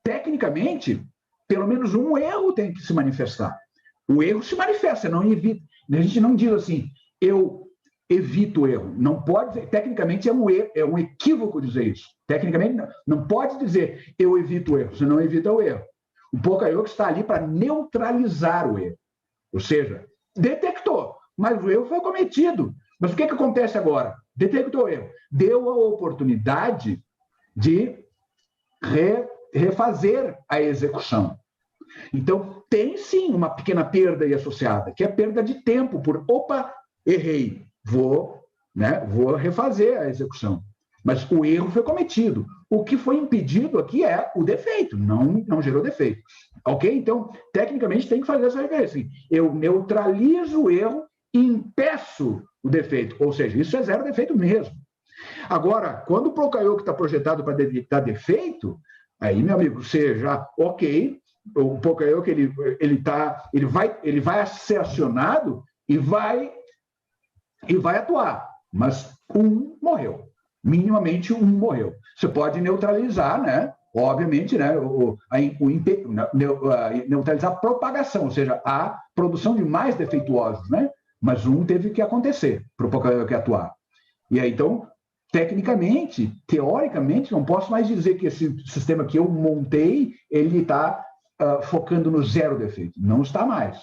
Speaker 1: tecnicamente, pelo menos um erro tem que se manifestar. O erro se manifesta, não evita. A gente não diz assim, eu evito o erro. Não pode, tecnicamente é um equívoco dizer isso. Tecnicamente não pode dizer eu evito o erro, você não evita o erro. O Pocayoke está ali para neutralizar o erro. Ou seja, detectou, mas o erro foi cometido. Mas o que acontece agora? Detectou o erro. Deu a oportunidade de refazer a execução. Então, tem sim uma pequena perda aí associada, que é perda de tempo errei, vou refazer a execução. Mas o erro foi cometido. O que foi impedido aqui é o defeito, não gerou defeito. Ok? Então, tecnicamente, tem que fazer essa referência. Eu neutralizo o erro e impeço o defeito. Ou seja, isso é 0 defeito mesmo. Agora, quando o Pocayoke está projetado para detectar defeito, aí, meu amigo, você já, ok, o Pocayoke ele vai ser acionado e vai atuar, mas morreu. Minimamente morreu. Você pode neutralizar, né? Obviamente, né? Neutralizar a propagação, ou seja, a produção de mais defeituosos, né? Mas teve que acontecer para o Pocayoke atuar. E aí, então, tecnicamente, teoricamente, não posso mais dizer que esse sistema que eu montei, ele está focando no 0 defeito. Não está mais.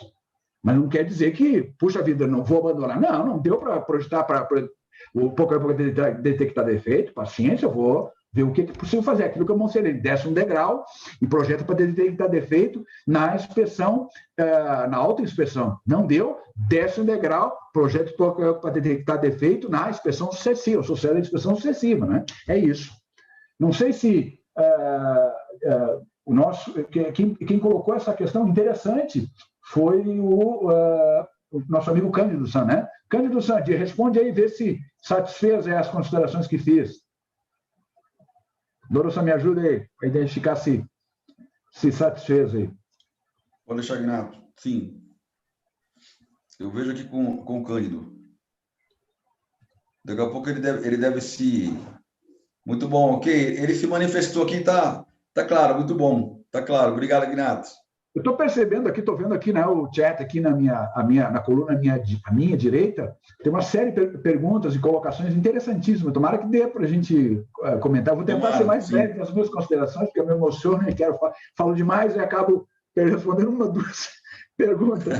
Speaker 1: Mas não quer dizer que, puxa vida, não vou abandonar. Não deu para projetar para o Pocayoke detectar defeito, paciência, eu vou ver o que é possível fazer. Aquilo que eu mostrei, desce um degrau e projeta para detectar defeito na inspeção, na autoinspeção. Não deu, desce um degrau, projeta o Pocayoke para detectar defeito na inspeção sucessiva, sucede a inspeção sucessiva, né? É isso. Não sei se quem colocou essa questão interessante foi o nosso amigo Cândido San, né? Cândido San, responde aí, vê se satisfez as considerações que fiz. Dorossa, me ajuda aí a identificar se satisfez aí.
Speaker 2: Pode deixar, Ignato. Sim. Eu vejo aqui com o Cândido. Daqui a pouco ele deve se... Muito bom, ok? Ele se manifestou aqui, tá claro, muito bom. Tá claro. Obrigado, Ignato.
Speaker 1: Eu estou percebendo aqui, estou vendo aqui, né, o chat aqui na coluna à minha direita, tem uma série de perguntas e colocações interessantíssimas. Tomara que dê para a gente comentar. Vou tentar ser mais breve nas minhas considerações, porque eu me emociono e falo demais e acabo respondendo uma, duas perguntas.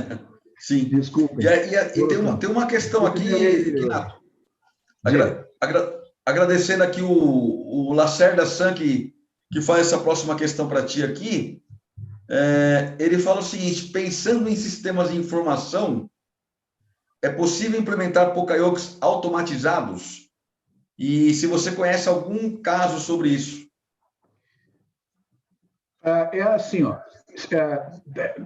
Speaker 2: Sim.
Speaker 1: Desculpa.
Speaker 2: E tem uma questão aqui, Ignato. Agradecendo aqui o Lacerda San, que faz essa próxima questão para ti aqui. Ele fala o seguinte: pensando em sistemas de informação, é possível implementar Pocayokes automatizados? E se você conhece algum caso sobre isso?
Speaker 1: É assim,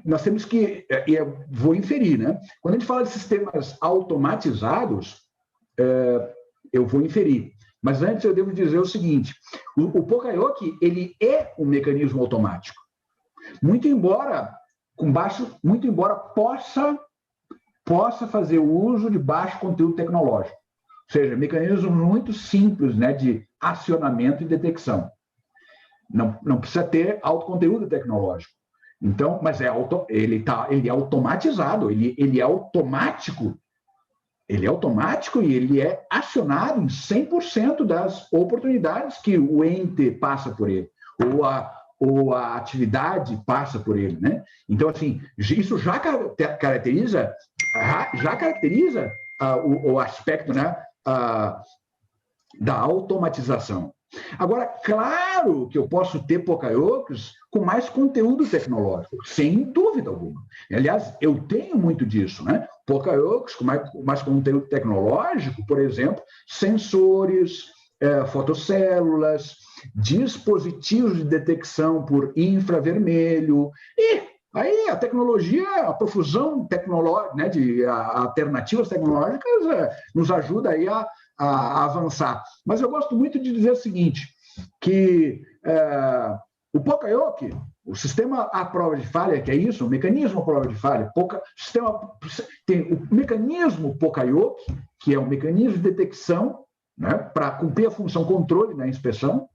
Speaker 1: nós temos que, eu vou inferir, né? Quando a gente fala de sistemas automatizados, eu vou inferir. Mas antes eu devo dizer o seguinte, o Poka-Yoke, ele é um mecanismo automático. Muito embora possa fazer o uso de baixo conteúdo tecnológico. Ou seja, mecanismos muito simples, né, de acionamento e detecção. Não precisa ter alto conteúdo tecnológico. Então, mas ele é automatizado, ele é automático. Ele é automático e ele é acionado em 100% das oportunidades que o ente passa por ele, ou a atividade passa por ele, né? Então, assim, isso já caracteriza o aspecto, né, da automatização. Agora, claro que eu posso ter Poka-Yokes com mais conteúdo tecnológico, sem dúvida alguma. Aliás, eu tenho muito disso, né? Poka-Yokes com mais conteúdo tecnológico, por exemplo, sensores, fotocélulas, dispositivos de detecção por infravermelho, e aí a tecnologia, a profusão tecnológica, né, de alternativas tecnológicas nos ajuda aí a avançar. Mas eu gosto muito de dizer o seguinte, que o Poka-Yoke, o sistema à prova de falha, que é isso, o mecanismo à prova de falha, tem o mecanismo Poka-Yoke, que é um mecanismo de detecção, né, para cumprir a função controle na inspeção.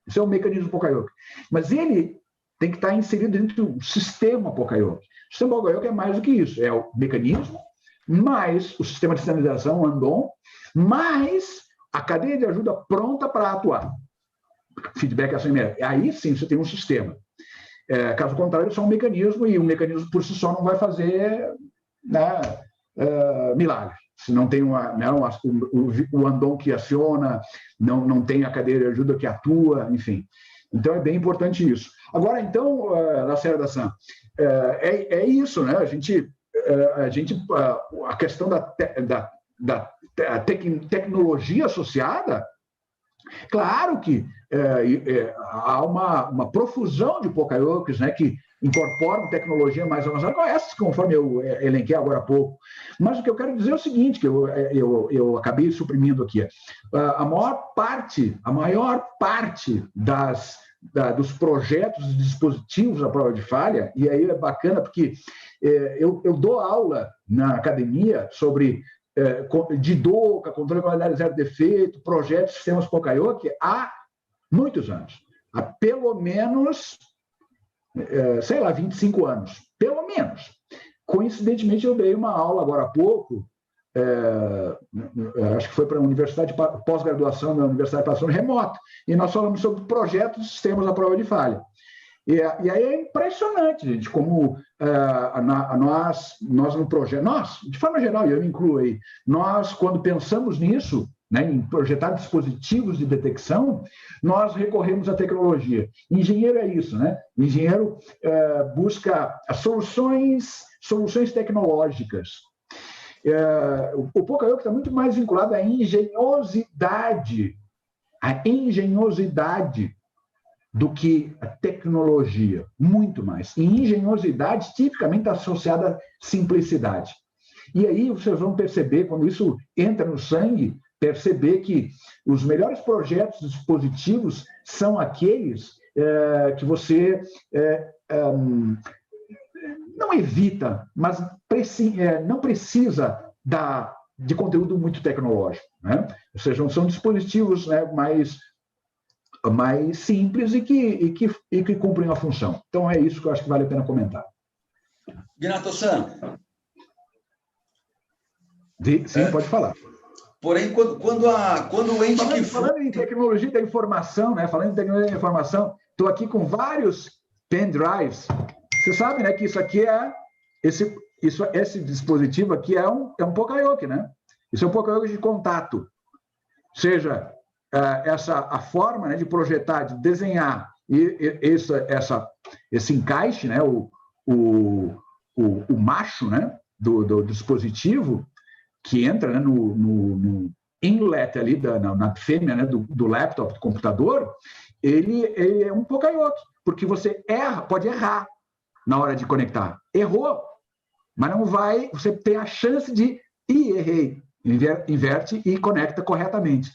Speaker 1: Isso é o mecanismo Poka-Yoke. Mas ele tem que estar inserido dentro do sistema Poka-Yoke. O sistema Poka-Yoke é mais do que isso, é o mecanismo, mais o sistema de sinalização, o Andon, mais a cadeia de ajuda pronta para atuar. Feedback ação imediata. Aí sim você tem um sistema. Caso contrário, só um mecanismo, e um mecanismo por si só não vai fazer, né, milagre. Se não tem o Andon que aciona, não tem a cadeia de ajuda que atua, enfim. Então é bem importante isso. Agora, então, Lacerda San, é isso, né? A questão da tecnologia associada, claro que há uma profusão de Poka-Yokes, né, que incorporam tecnologia mais avançada, como essas, conforme eu elenquei agora há pouco. Mas o que eu quero dizer é o seguinte, que eu acabei suprimindo aqui. A maior parte dos projetos e dispositivos à prova de falha, e aí é bacana porque eu dou aula na academia sobre de DOCA, controle de qualidade zero defeito, projetos, sistemas Poka-Yoke, há muitos anos. Há pelo menos, 25 anos. Pelo menos. Coincidentemente, eu dei uma aula agora há pouco, acho que foi para a Universidade de Pós-Graduação da Universidade de Passando Remoto, e nós falamos sobre projetos de sistemas à prova de falha. E aí é impressionante, gente, como nós no projeto, de forma geral, eu me incluo aí, nós, quando pensamos nisso, né, em projetar dispositivos de detecção, nós recorremos à tecnologia. Engenheiro é isso, né? Engenheiro busca soluções tecnológicas. O Poka-Yoke está muito mais vinculado à engenhosidade do que a tecnologia, muito mais. E engenhosidade tipicamente está associada à simplicidade. E aí vocês vão perceber, quando isso entra no sangue, perceber que os melhores projetos dispositivos são aqueles que você não evita, mas não precisa de conteúdo muito tecnológico, né? Ou seja, são dispositivos, né, mais simples e que cumprem a função. Então, é isso que eu acho que vale a pena comentar.
Speaker 2: Gnatosan.
Speaker 1: Sim, pode falar.
Speaker 2: Porém, quando o ente
Speaker 1: falando em tecnologia da informação, né? Falando em tecnologia da informação, estou aqui com vários pendrives. Você sabe, né, que isso aqui esse dispositivo aqui é um Poka-Yoke, né? Isso é um Poka-Yoke de contato. Ou seja, a forma, né, de projetar, de desenhar esse encaixe, né, o macho, né, do dispositivo, que entra, né, no inlet ali, na fêmea, né, do laptop, do computador, ele é um Poka-Yoke, porque você pode errar. na hora de conectar. Errou, mas não vai, você tem a chance de, errei, inverte e conecta corretamente.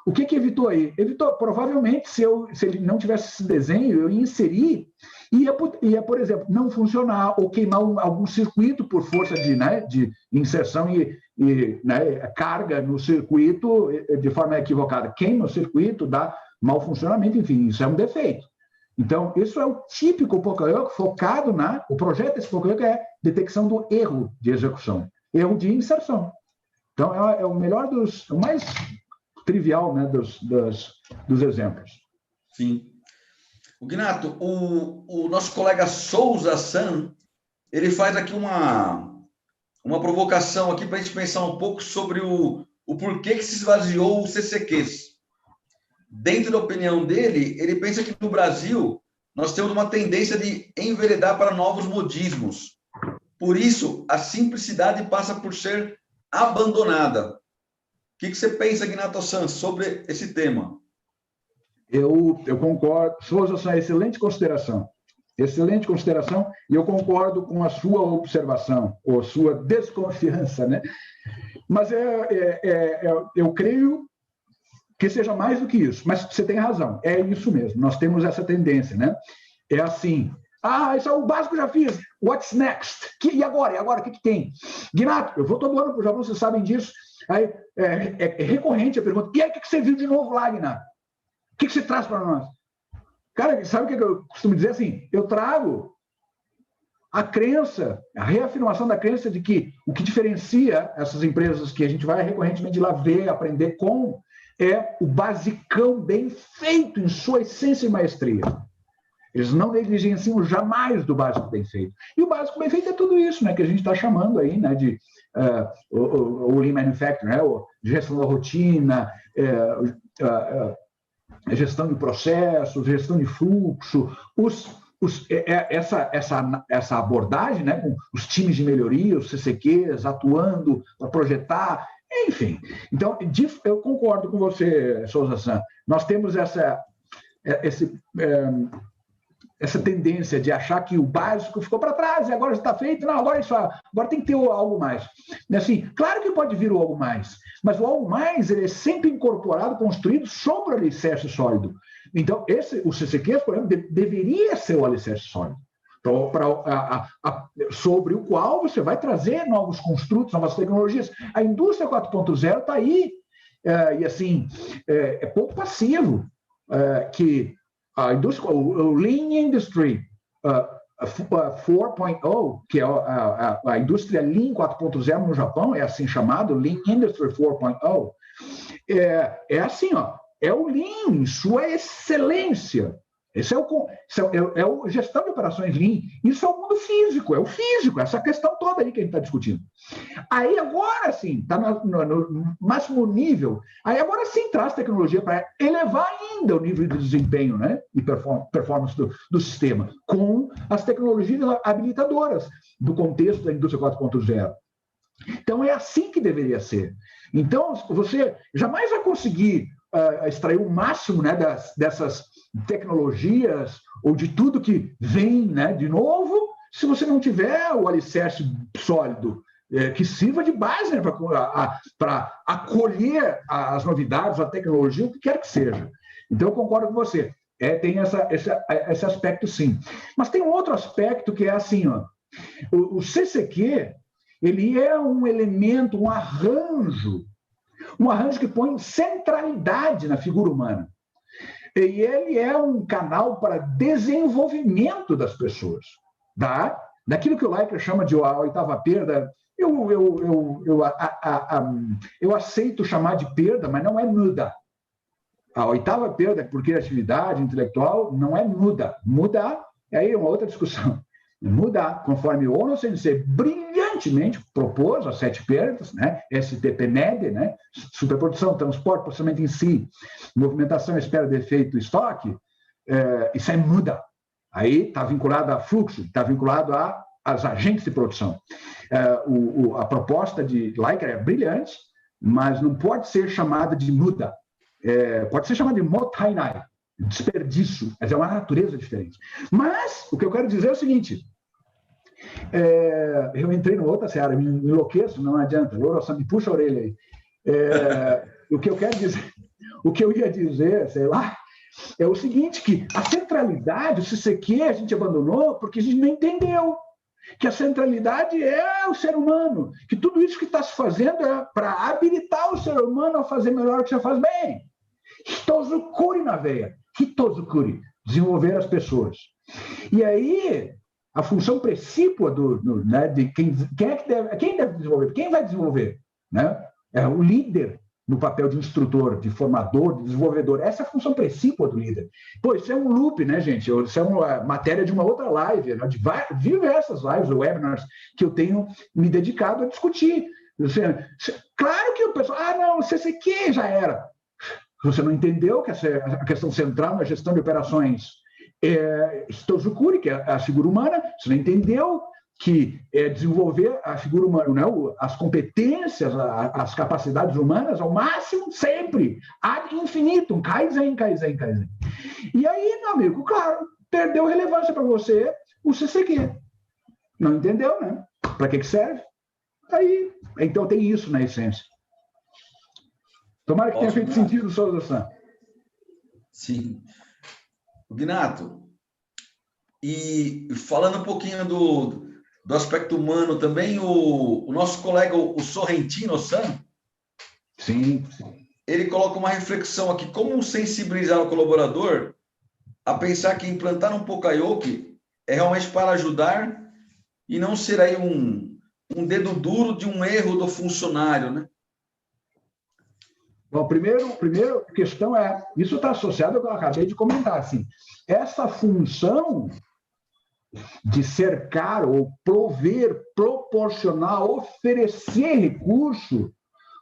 Speaker 1: O que evitou aí? Evitou, provavelmente, se ele não tivesse esse desenho, eu ia inserir, ia, por exemplo, não funcionar ou queimar algum circuito por força de inserção e carga no circuito de forma equivocada. Queima o circuito, dá mau funcionamento, enfim, isso é um defeito. Então, isso é o típico Poka-yoke focado o projeto desse Poka-yoke é detecção do erro de execução, erro de inserção. Então, é o melhor o mais trivial, né, dos exemplos.
Speaker 2: Sim. O Ginato, o nosso colega Souza San, ele faz aqui uma provocação aqui para a gente pensar um pouco sobre o porquê que se esvaziou o CCQs. Dentro da opinião dele, ele pensa que no Brasil nós temos uma tendência de enveredar para novos modismos. Por isso, a simplicidade passa por ser abandonada. O que você pensa, Ginato San, sobre esse tema?
Speaker 1: Eu concordo. Souza, excelente consideração. Excelente consideração, e eu concordo com a sua observação, ou sua desconfiança, né? Mas eu creio que seja mais do que isso. Mas você tem razão, é isso mesmo. Nós temos essa tendência, né? É assim, isso é o básico, já fiz. What's next? E agora? E agora? O que tem? Ginato, eu vou todo ano para o Japão, vocês sabem disso. Aí, é recorrente a pergunta, e aí, o que você viu de novo lá, Ginato? O que você traz para nós? Cara, sabe o que eu costumo dizer assim? Eu trago a crença, a reafirmação da crença de que o que diferencia essas empresas que a gente vai recorrentemente lá ver, aprender com, é o basicão bem feito em sua essência e maestria. Eles não negligenciam jamais do básico bem feito. E o básico bem feito é tudo isso, né, que a gente está chamando aí, né, de o Lean Manufacturing, né, gestão da rotina, gestão de processos, gestão de fluxo, essa abordagem, né, com os times de melhoria, os CCQs atuando para projetar, enfim. Então, eu concordo com você, Souza San. Nós temos essa tendência de achar que o básico ficou para trás e agora está feito, não, agora tem que ter algo mais. Assim, claro que pode vir o algo mais, mas o algo mais ele é sempre incorporado, construído sobre o alicerce sólido. Então, o CCQs, por exemplo, deveria ser o alicerce sólido, sobre o qual você vai trazer novos construtos, novas tecnologias. A indústria 4.0 está aí, e assim, é pouco passivo, que a indústria, o Lean Industry 4.0, que é a indústria Lean 4.0 no Japão, é assim chamado, Lean Industry 4.0, é assim, é o Lean em sua excelência. Esse é o gestão de operações Lean. Isso é o mundo físico, essa questão toda aí que a gente está discutindo. Aí agora sim, está no máximo nível, aí agora sim traz tecnologia para elevar ainda o nível de desempenho, né, e performance do sistema, com as tecnologias habilitadoras do contexto da indústria 4.0. Então é assim que deveria ser. Então você jamais vai conseguir extrair o máximo, né, dessas tecnologias ou de tudo que vem, né, de novo, se você não tiver o alicerce sólido que sirva de base, né, para acolher as novidades, a tecnologia, o que quer que seja. Então, eu concordo com você. Tem esse aspecto, sim. Mas tem um outro aspecto que é assim, o CCQ, ele é um elemento, um arranjo que põe centralidade na figura humana. E ele é um canal para desenvolvimento das pessoas, daquilo que o Leiker chama de a oitava perda. Eu aceito chamar de perda, mas não é muda. A oitava perda por criatividade intelectual não é muda. Mudar, aí é uma outra discussão. Mudar, conforme o ONU CNC brilhantemente propôs as 7 perdas, né? STPMED, né? Superprodução, transporte, processamento em si, movimentação, espera de efeito, estoque, isso é muda. Aí está vinculado a fluxo, está vinculado às agentes de produção. A proposta de Leiker é brilhante, mas não pode ser chamada de muda. Pode ser chamada de mottainai, desperdício, mas é uma natureza diferente. Mas o que eu quero dizer é o seguinte: Eu entrei numa outra seara, me enlouqueço, não adianta. Louro-san, me puxa a orelha aí. O que eu quero dizer, o que eu ia dizer, sei lá, é o seguinte, que a centralidade, o CCQ, a gente abandonou porque a gente não entendeu que a centralidade é o ser humano, que tudo isso que está se fazendo é para habilitar o ser humano a fazer melhor o que já faz bem. Hitozukuri na veia. Hitozukuri, desenvolver as pessoas. E aí, a função precípua né, de quem deve desenvolver, quem vai desenvolver, né? É o líder no papel de instrutor, de formador, de desenvolvedor. Essa é a função precípua do líder. Pô, isso é um loop, né, gente? Isso é uma matéria de uma outra live, né? De diversas lives, webinars, que eu tenho me dedicado a discutir. Claro que o pessoal... não, o CCQ já era. Você não entendeu que a questão central na gestão de operações é Hitozukuri, que é a figura humana, você não entendeu que é desenvolver a figura humana, né? As competências, as capacidades humanas ao máximo, sempre, ad infinitum, Kaizen. E aí, meu amigo, claro, perdeu relevância para você o CCQ. Não entendeu, né? Para que serve? Aí, então tem isso na essência. Tomara que tenha feito sentido, Souza-san.
Speaker 2: Sim. Gnato, e falando um pouquinho do aspecto humano também, o nosso colega, o Sorrentino-san,
Speaker 1: sim,
Speaker 2: ele coloca uma reflexão aqui, como sensibilizar o colaborador a pensar que implantar um Pokayoke é realmente para ajudar e não ser aí um dedo duro de um erro do funcionário, né?
Speaker 1: Bom, primeiro questão é, isso está associado ao que eu acabei de comentar, assim, essa função de cercar ou prover, proporcionar, oferecer recurso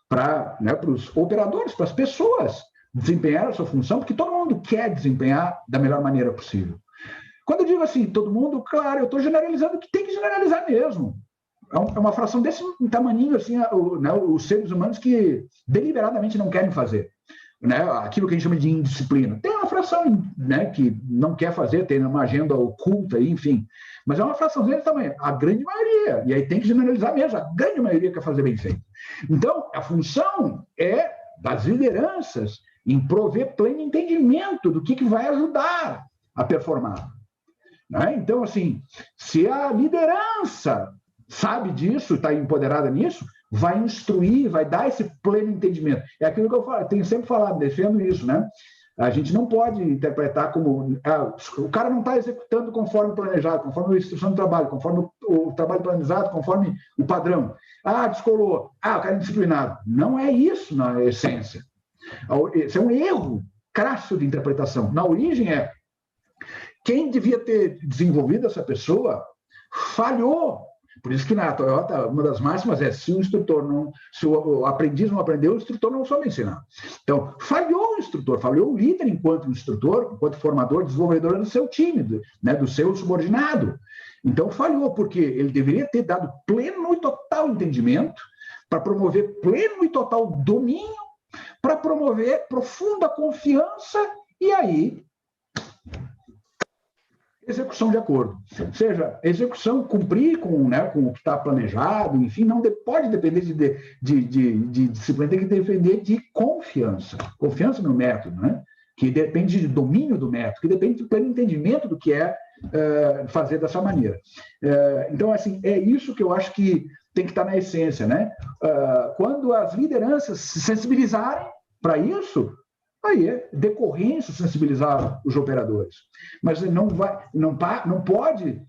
Speaker 1: para, né, os operadores, para as pessoas desempenhar a sua função, porque todo mundo quer desempenhar da melhor maneira possível. Quando eu digo assim, todo mundo, claro, eu estou generalizando que tem que generalizar mesmo. É uma fração desse tamaninho, assim, né, os seres humanos que deliberadamente não querem fazer, né, aquilo que a gente chama de indisciplina. Tem uma fração, né, que não quer fazer, tem uma agenda oculta, enfim, mas é uma fraçãozinha desse tamanho, a grande maioria, e aí tem que generalizar mesmo, a grande maioria quer fazer bem feito. Então, a função é das lideranças em prover pleno entendimento do que vai ajudar a performar. Né? Então, assim, se a liderança sabe disso, está empoderada nisso, vai instruir, vai dar esse pleno entendimento. É aquilo que eu falo, tenho sempre falado, defendo isso, né? A gente não pode interpretar como... o cara não está executando conforme planejado, conforme a instrução do trabalho, conforme o trabalho planejado, conforme o padrão. Descolou. O cara é indisciplinado. Não é isso na essência. Isso é um erro crasso de interpretação. Na origem quem devia ter desenvolvido essa pessoa falhou. Por isso que na Toyota, uma das máximas é se o aprendiz não aprendeu, o instrutor não soube ensinar. Então, falhou o instrutor, falhou o líder enquanto instrutor, enquanto formador, desenvolvedor do seu time, né, do seu subordinado. Então, falhou, porque ele deveria ter dado pleno e total entendimento para promover pleno e total domínio, para promover profunda confiança e aí execução de acordo. Ou seja, execução, cumprir com o que está planejado, enfim, não pode depender de disciplina, tem que depender de confiança. Confiança no método, né? Que depende de domínio do método, que depende do pleno entendimento do que é fazer dessa maneira. Então, assim, é isso que eu acho que tem que estar na essência, né? Quando as lideranças se sensibilizarem para isso, aí é decorrência sensibilizar os operadores. Mas não pode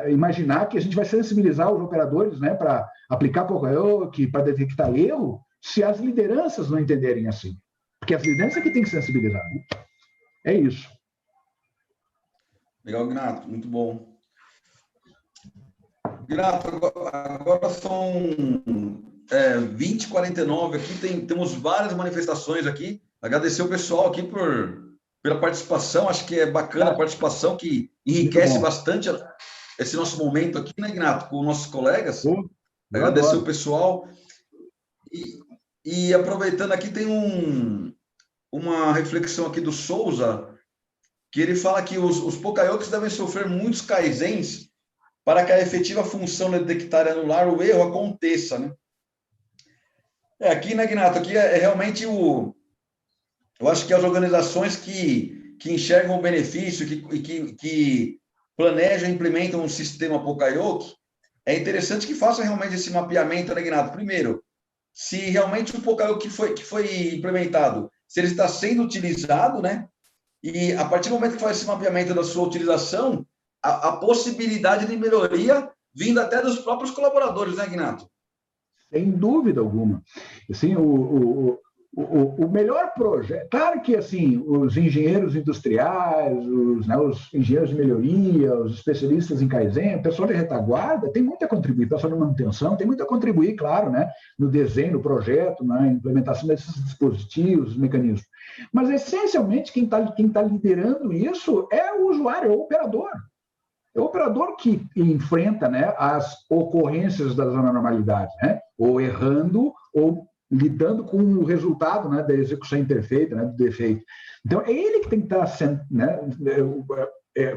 Speaker 1: imaginar que a gente vai sensibilizar os operadores, né, para aplicar Pokayoke, para detectar erro, se as lideranças não entenderem assim. Porque as lideranças que têm que sensibilizar. Né? É isso.
Speaker 2: Legal, Gnato, muito bom. Gnato, agora são 20h49 aqui, temos várias manifestações aqui. Agradecer o pessoal aqui pela participação, acho que é bacana a participação, que enriquece bastante esse nosso momento aqui, né, Gnato, com nossos colegas. Agradecer o pessoal. E aproveitando aqui, tem uma reflexão aqui do Souza, que ele fala que os Pokayokes devem sofrer muitos kaizens para que a efetiva função de detectar e anular o erro aconteça, né? Aqui, né, Ignato, aqui é realmente eu acho que as organizações que enxergam o benefício, que planejam e implementam um sistema Poka-Yoke, é interessante que façam realmente esse mapeamento, né, Ignato? Primeiro, se realmente o Poka-Yoke que foi implementado, se ele está sendo utilizado, né? E a partir do momento que faz esse mapeamento da sua utilização, a possibilidade de melhoria vindo até dos próprios colaboradores, né, Ignato?
Speaker 1: Sem dúvida alguma. Assim, o melhor projeto... Claro que assim, os engenheiros industriais, os engenheiros de melhoria, os especialistas em Kaizen, o pessoal de retaguarda tem muito a contribuir, o pessoal de manutenção tem muito a contribuir, claro, né, no desenho, no projeto, na implementação desses dispositivos, mecanismos. Mas, essencialmente, quem tá liderando isso é o usuário, é o operador. É o operador que enfrenta, né, as ocorrências das anormalidades, né, ou errando, ou lidando com o resultado, né, da execução imperfeita, né, do defeito. Então, é ele que tem que estar sendo, né,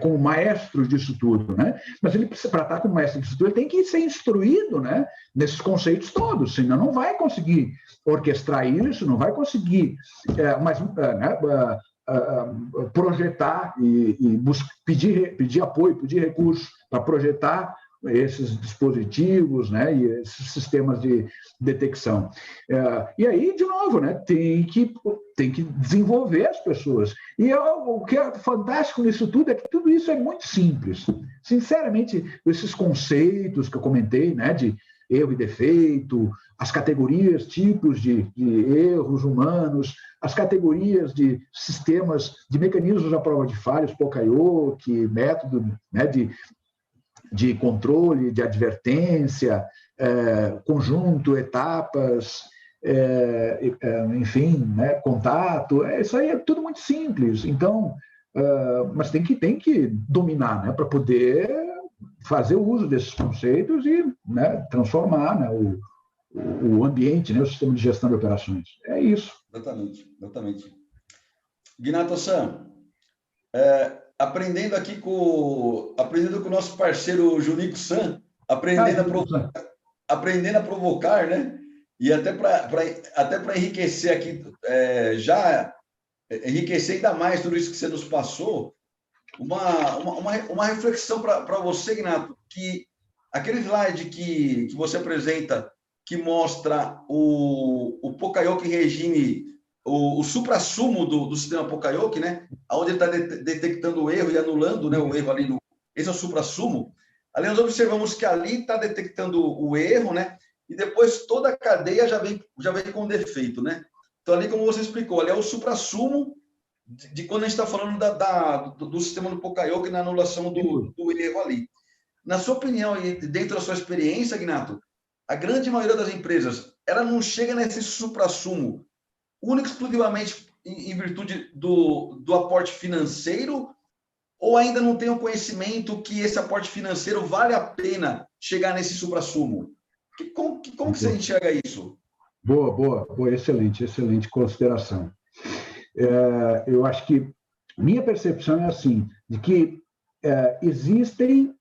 Speaker 1: como maestro disso tudo, né? Mas ele, para estar como maestro disso tudo, ele tem que ser instruído, né, nesses conceitos todos, senão não vai conseguir orquestrar isso, não vai conseguir projetar e pedir apoio, pedir recursos para projetar esses dispositivos, né, e esses sistemas de detecção. E aí, de novo, né, tem que desenvolver as pessoas. E o que é fantástico nisso tudo é que tudo isso é muito simples. Sinceramente, esses conceitos que eu comentei, né, de erro e defeito, as categorias, tipos de erros humanos, as categorias de sistemas, de mecanismos à prova de falhas, Poka-Yoke, método, né, de controle, de advertência, conjunto, etapas, enfim, né, contato, isso aí é tudo muito simples. Então, mas tem que dominar, né, para poder fazer o uso desses conceitos e, né, transformar, né, o ambiente, né, o sistema de gestão de operações. É isso.
Speaker 2: Exatamente. Ignato-san, aprendendo com o nosso parceiro Junico-san, aprendendo a provocar, né? E até para enriquecer aqui, já enriquecer ainda mais tudo isso que você nos passou, uma reflexão para você, Ignato, que aquele slide que você apresenta, que mostra o Poka-Yoke em regime, o suprassumo do sistema Poka-Yoke, né? Onde ele está detectando o erro e anulando, né, o erro ali. Esse é o suprassumo. Ali nós observamos que ali está detectando o erro, né? E depois toda a cadeia já vem com defeito, né? Então, ali, como você explicou, ali é o suprassumo de quando a gente está falando do sistema do Poka-Yoke na anulação do erro ali. Na sua opinião e dentro da sua experiência, Ignato, a grande maioria das empresas, ela não chega nesse suprassumo único exclusivamente em virtude do aporte financeiro, ou ainda não tem o conhecimento que esse aporte financeiro vale a pena chegar nesse suprassumo? Como que você enxerga isso?
Speaker 1: Boa, excelente consideração. Eu acho que minha percepção é assim, de que existem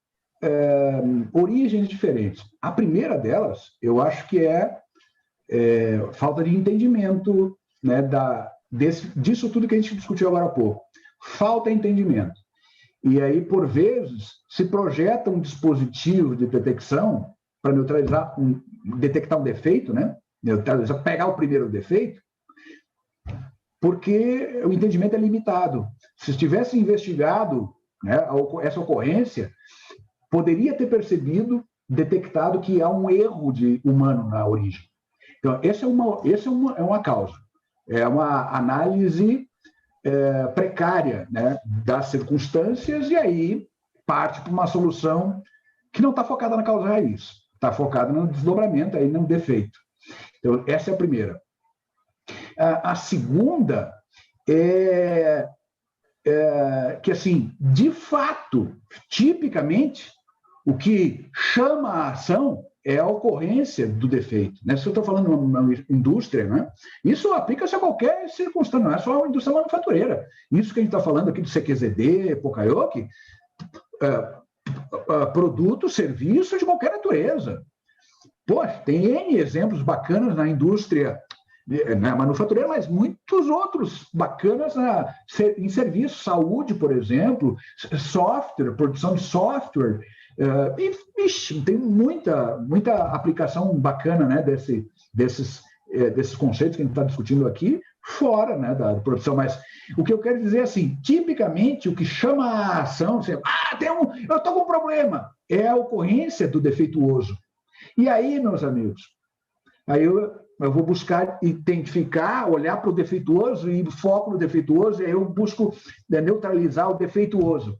Speaker 1: origens diferentes. A primeira delas, eu acho que é falta de entendimento, né, disso tudo que a gente discutiu agora há pouco. Falta de entendimento. E aí, por vezes, se projeta um dispositivo de detecção para detectar um defeito, né? Pegar o primeiro defeito, porque o entendimento é limitado. Se tivesse investigado, né, essa ocorrência, poderia ter detectado que há um erro humano na origem. Então, essa é uma causa. É uma análise precária, né, das circunstâncias, e aí parte para uma solução que não está focada na causa raiz, está focada no desdobramento, aí no defeito. Então, essa é a primeira. A segunda é que, assim, de fato, tipicamente, o que chama a ação é a ocorrência do defeito. Né? Se eu estou falando numa indústria, né? Isso aplica-se a qualquer circunstância, não é só a indústria manufatureira. Isso que a gente está falando aqui do CQZD, Poka-Yoke, produto, serviço de qualquer natureza. Pô, tem N exemplos bacanas na indústria, na manufatureira, mas muitos outros bacanas em serviço, saúde, por exemplo, software, produção de software. Tem muita aplicação bacana, né, desses conceitos que a gente está discutindo aqui, fora, né, da produção. Mas o que eu quero dizer é assim, tipicamente o que chama a ação, eu estou com um problema, é a ocorrência do defeituoso. E aí, meus amigos, aí eu vou buscar identificar, olhar para o defeituoso e foco no defeituoso, e aí eu busco neutralizar o defeituoso.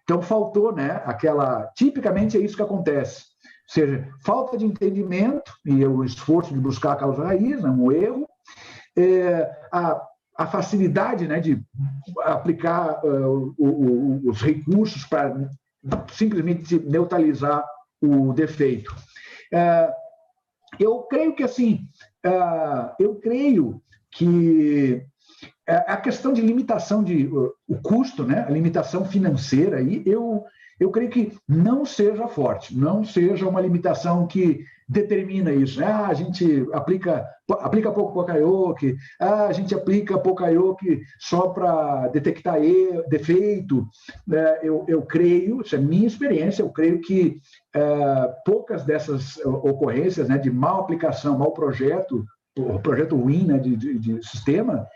Speaker 1: Então, faltou, né, tipicamente é isso que acontece. Ou seja, falta de entendimento e o esforço de buscar a causa raiz, né, um erro, a facilidade, né, de aplicar os recursos para simplesmente neutralizar o defeito. Eu creio que a questão de limitação o custo, né, a limitação financeira aí, eu creio que não seja forte, não seja uma limitação que determina isso. A gente aplica pouco Poka-Yoke, a gente aplica Poka-Yoke só para detectar defeito. Eu creio, isso é minha experiência, eu creio que poucas dessas ocorrências, né, de mal aplicação, mau projeto ruim, né, de sistema,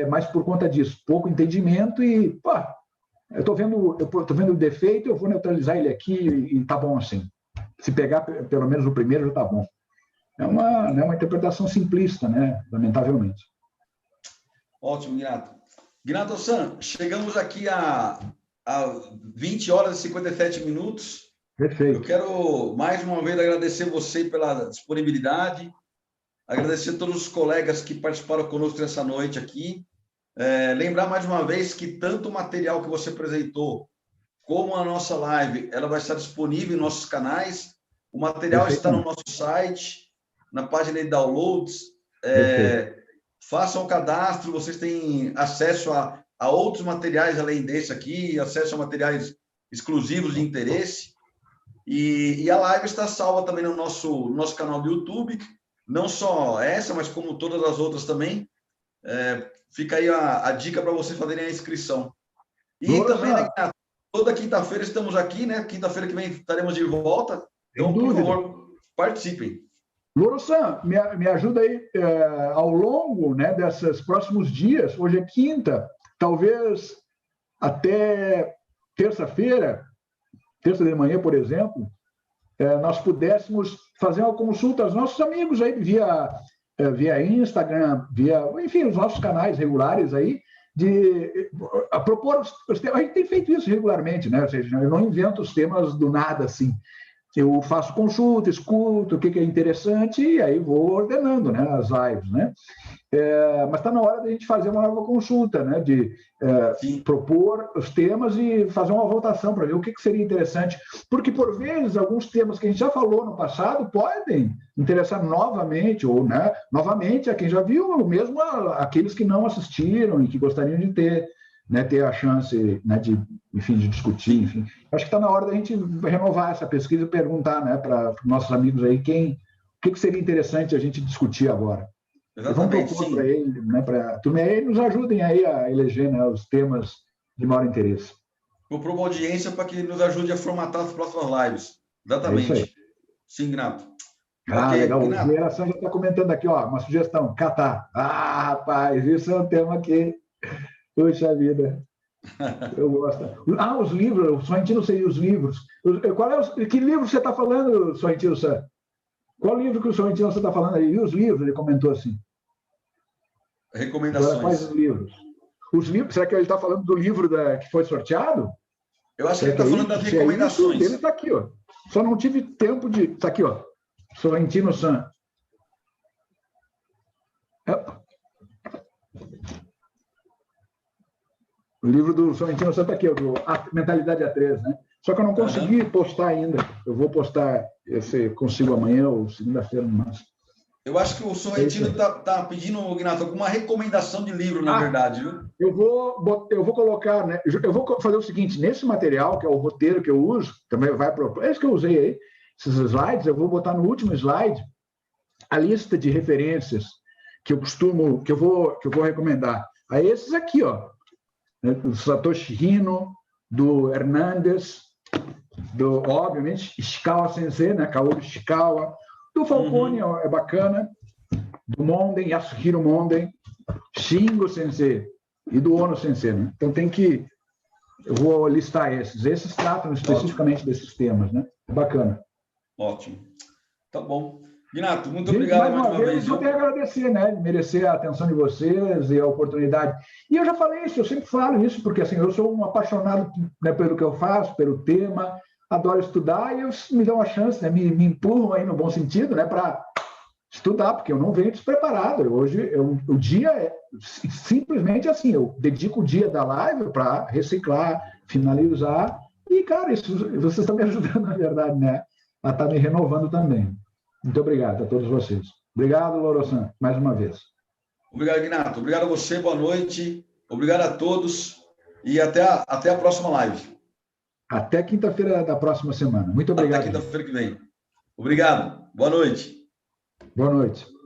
Speaker 1: mas por conta disso, pouco entendimento e, eu estou vendo o defeito, eu vou neutralizar ele aqui e tá bom assim. Se pegar pelo menos o primeiro, já está bom. É uma interpretação simplista, né? Lamentavelmente.
Speaker 2: Ótimo, Ginato. Ginato-san, chegamos aqui a 20 horas e 57 minutos.
Speaker 1: Perfeito.
Speaker 2: Eu quero, mais uma vez, agradecer você pela disponibilidade, agradecer a todos os colegas que participaram conosco nessa noite aqui. Lembrar mais uma vez que tanto o material que você apresentou como a nossa live, ela vai estar disponível em nossos canais. O material está no nosso site, na página de downloads. Façam o cadastro, vocês têm acesso a outros materiais além desse aqui, acesso a materiais exclusivos de interesse. E a live está salva também no nosso canal do YouTube, não só essa, mas como todas as outras também. Fica aí a dica para vocês fazerem a inscrição. E também, né, toda quinta-feira estamos aqui, né? Quinta-feira que vem estaremos de volta. Então, por favor, participem.
Speaker 1: Louro-san, me ajuda aí ao longo, né, desses próximos dias. Hoje é quinta, talvez até terça-feira, terça de manhã, por exemplo, nós pudéssemos fazer uma consulta aos nossos amigos aí via Instagram, enfim, os nossos canais regulares aí, de propor os temas. A gente tem feito isso regularmente, né? Ou seja, eu não invento os temas do nada, assim. Eu faço consulta, escuto o que é interessante e aí vou ordenando, né, as lives, né? Mas está na hora da gente fazer uma nova consulta, né? De propor os temas e fazer uma votação para ver o que seria interessante. Porque, por vezes, alguns temas que a gente já falou no passado podem interessar novamente, ou, né, novamente a quem já viu, ou mesmo aqueles que não assistiram e que gostariam de ter a chance, né, de discutir, enfim. Acho que está na hora da gente renovar essa pesquisa e perguntar, né, para os nossos amigos aí o que seria interessante a gente discutir agora.
Speaker 2: Exatamente,
Speaker 1: vamos propor para ele, né, para a turma aí, nos ajudem aí a eleger, né, os temas de maior interesse.
Speaker 2: Propor uma audiência para que nos ajude a formatar as próximas lives. Exatamente.
Speaker 1: É isso aí.
Speaker 2: Sim, Ginato.
Speaker 1: Legal. O Geração já está comentando aqui, uma sugestão, Catar. Rapaz, isso é um tema que... Puxa vida, eu gosto. Os livros, o Sorrentino sei os livros. Que livro você está falando, Sorrentino? Qual livro que o Sorrentino está falando aí? E os livros? Ele comentou assim.
Speaker 2: Recomendações.
Speaker 1: Quais os livros? Os livros, será que ele está falando do livro que foi sorteado?
Speaker 2: Eu acho que ele está falando das recomendações.
Speaker 1: Ele está aqui, ó. Só não tive tempo de... Está aqui, ó. Sorrentino-san. O livro do Sorrentino está aqui, a Mentalidade A3, né? Só que eu não consegui postar ainda. Eu vou postar, se consigo amanhã ou segunda-feira no máximo.
Speaker 2: Eu acho que o Sorrentino está pedindo, Ignato, alguma recomendação de livro, na verdade, viu?
Speaker 1: Eu vou colocar, né? Eu vou fazer o seguinte: nesse material, que é o roteiro que eu uso, também vai para. É isso que eu usei aí, esses slides, eu vou botar no último slide a lista de referências que eu vou recomendar. A esses aqui, ó, né, do Satoshi Hino, do Hernandes, obviamente, Ishikawa Sensei, né, Kaoru Ishikawa, do Falcone, é bacana, do Monden, Yasuhiro Monden, Shingo Sensei e do Ono Sensei. Né? Então eu vou listar esses. Esses tratam especificamente desses temas, né? Bacana.
Speaker 2: Ótimo. Tá bom. Ignato, muito obrigado mais uma vez.
Speaker 1: Eu tenho que agradecer, né? Merecer a atenção de vocês e a oportunidade. E eu já falei isso, eu sempre falo isso, porque assim, eu sou um apaixonado, né, pelo que eu faço, pelo tema, adoro estudar e eles me dão uma chance, né? Me empurram aí no bom sentido, né? Para estudar, porque eu não venho despreparado. Hoje, o dia é simplesmente assim, eu dedico o dia da live para reciclar, finalizar, e, cara, isso, vocês estão me ajudando, na verdade, né? A estar me renovando também. Muito obrigado a todos vocês. Obrigado, Loro-san, mais uma vez.
Speaker 2: Obrigado, Ignato. Obrigado a você, boa noite. Obrigado a todos e até a próxima live.
Speaker 1: Até quinta-feira da próxima semana. Muito obrigado.
Speaker 2: Até quinta-feira que vem. Obrigado. Boa noite.
Speaker 1: Boa noite.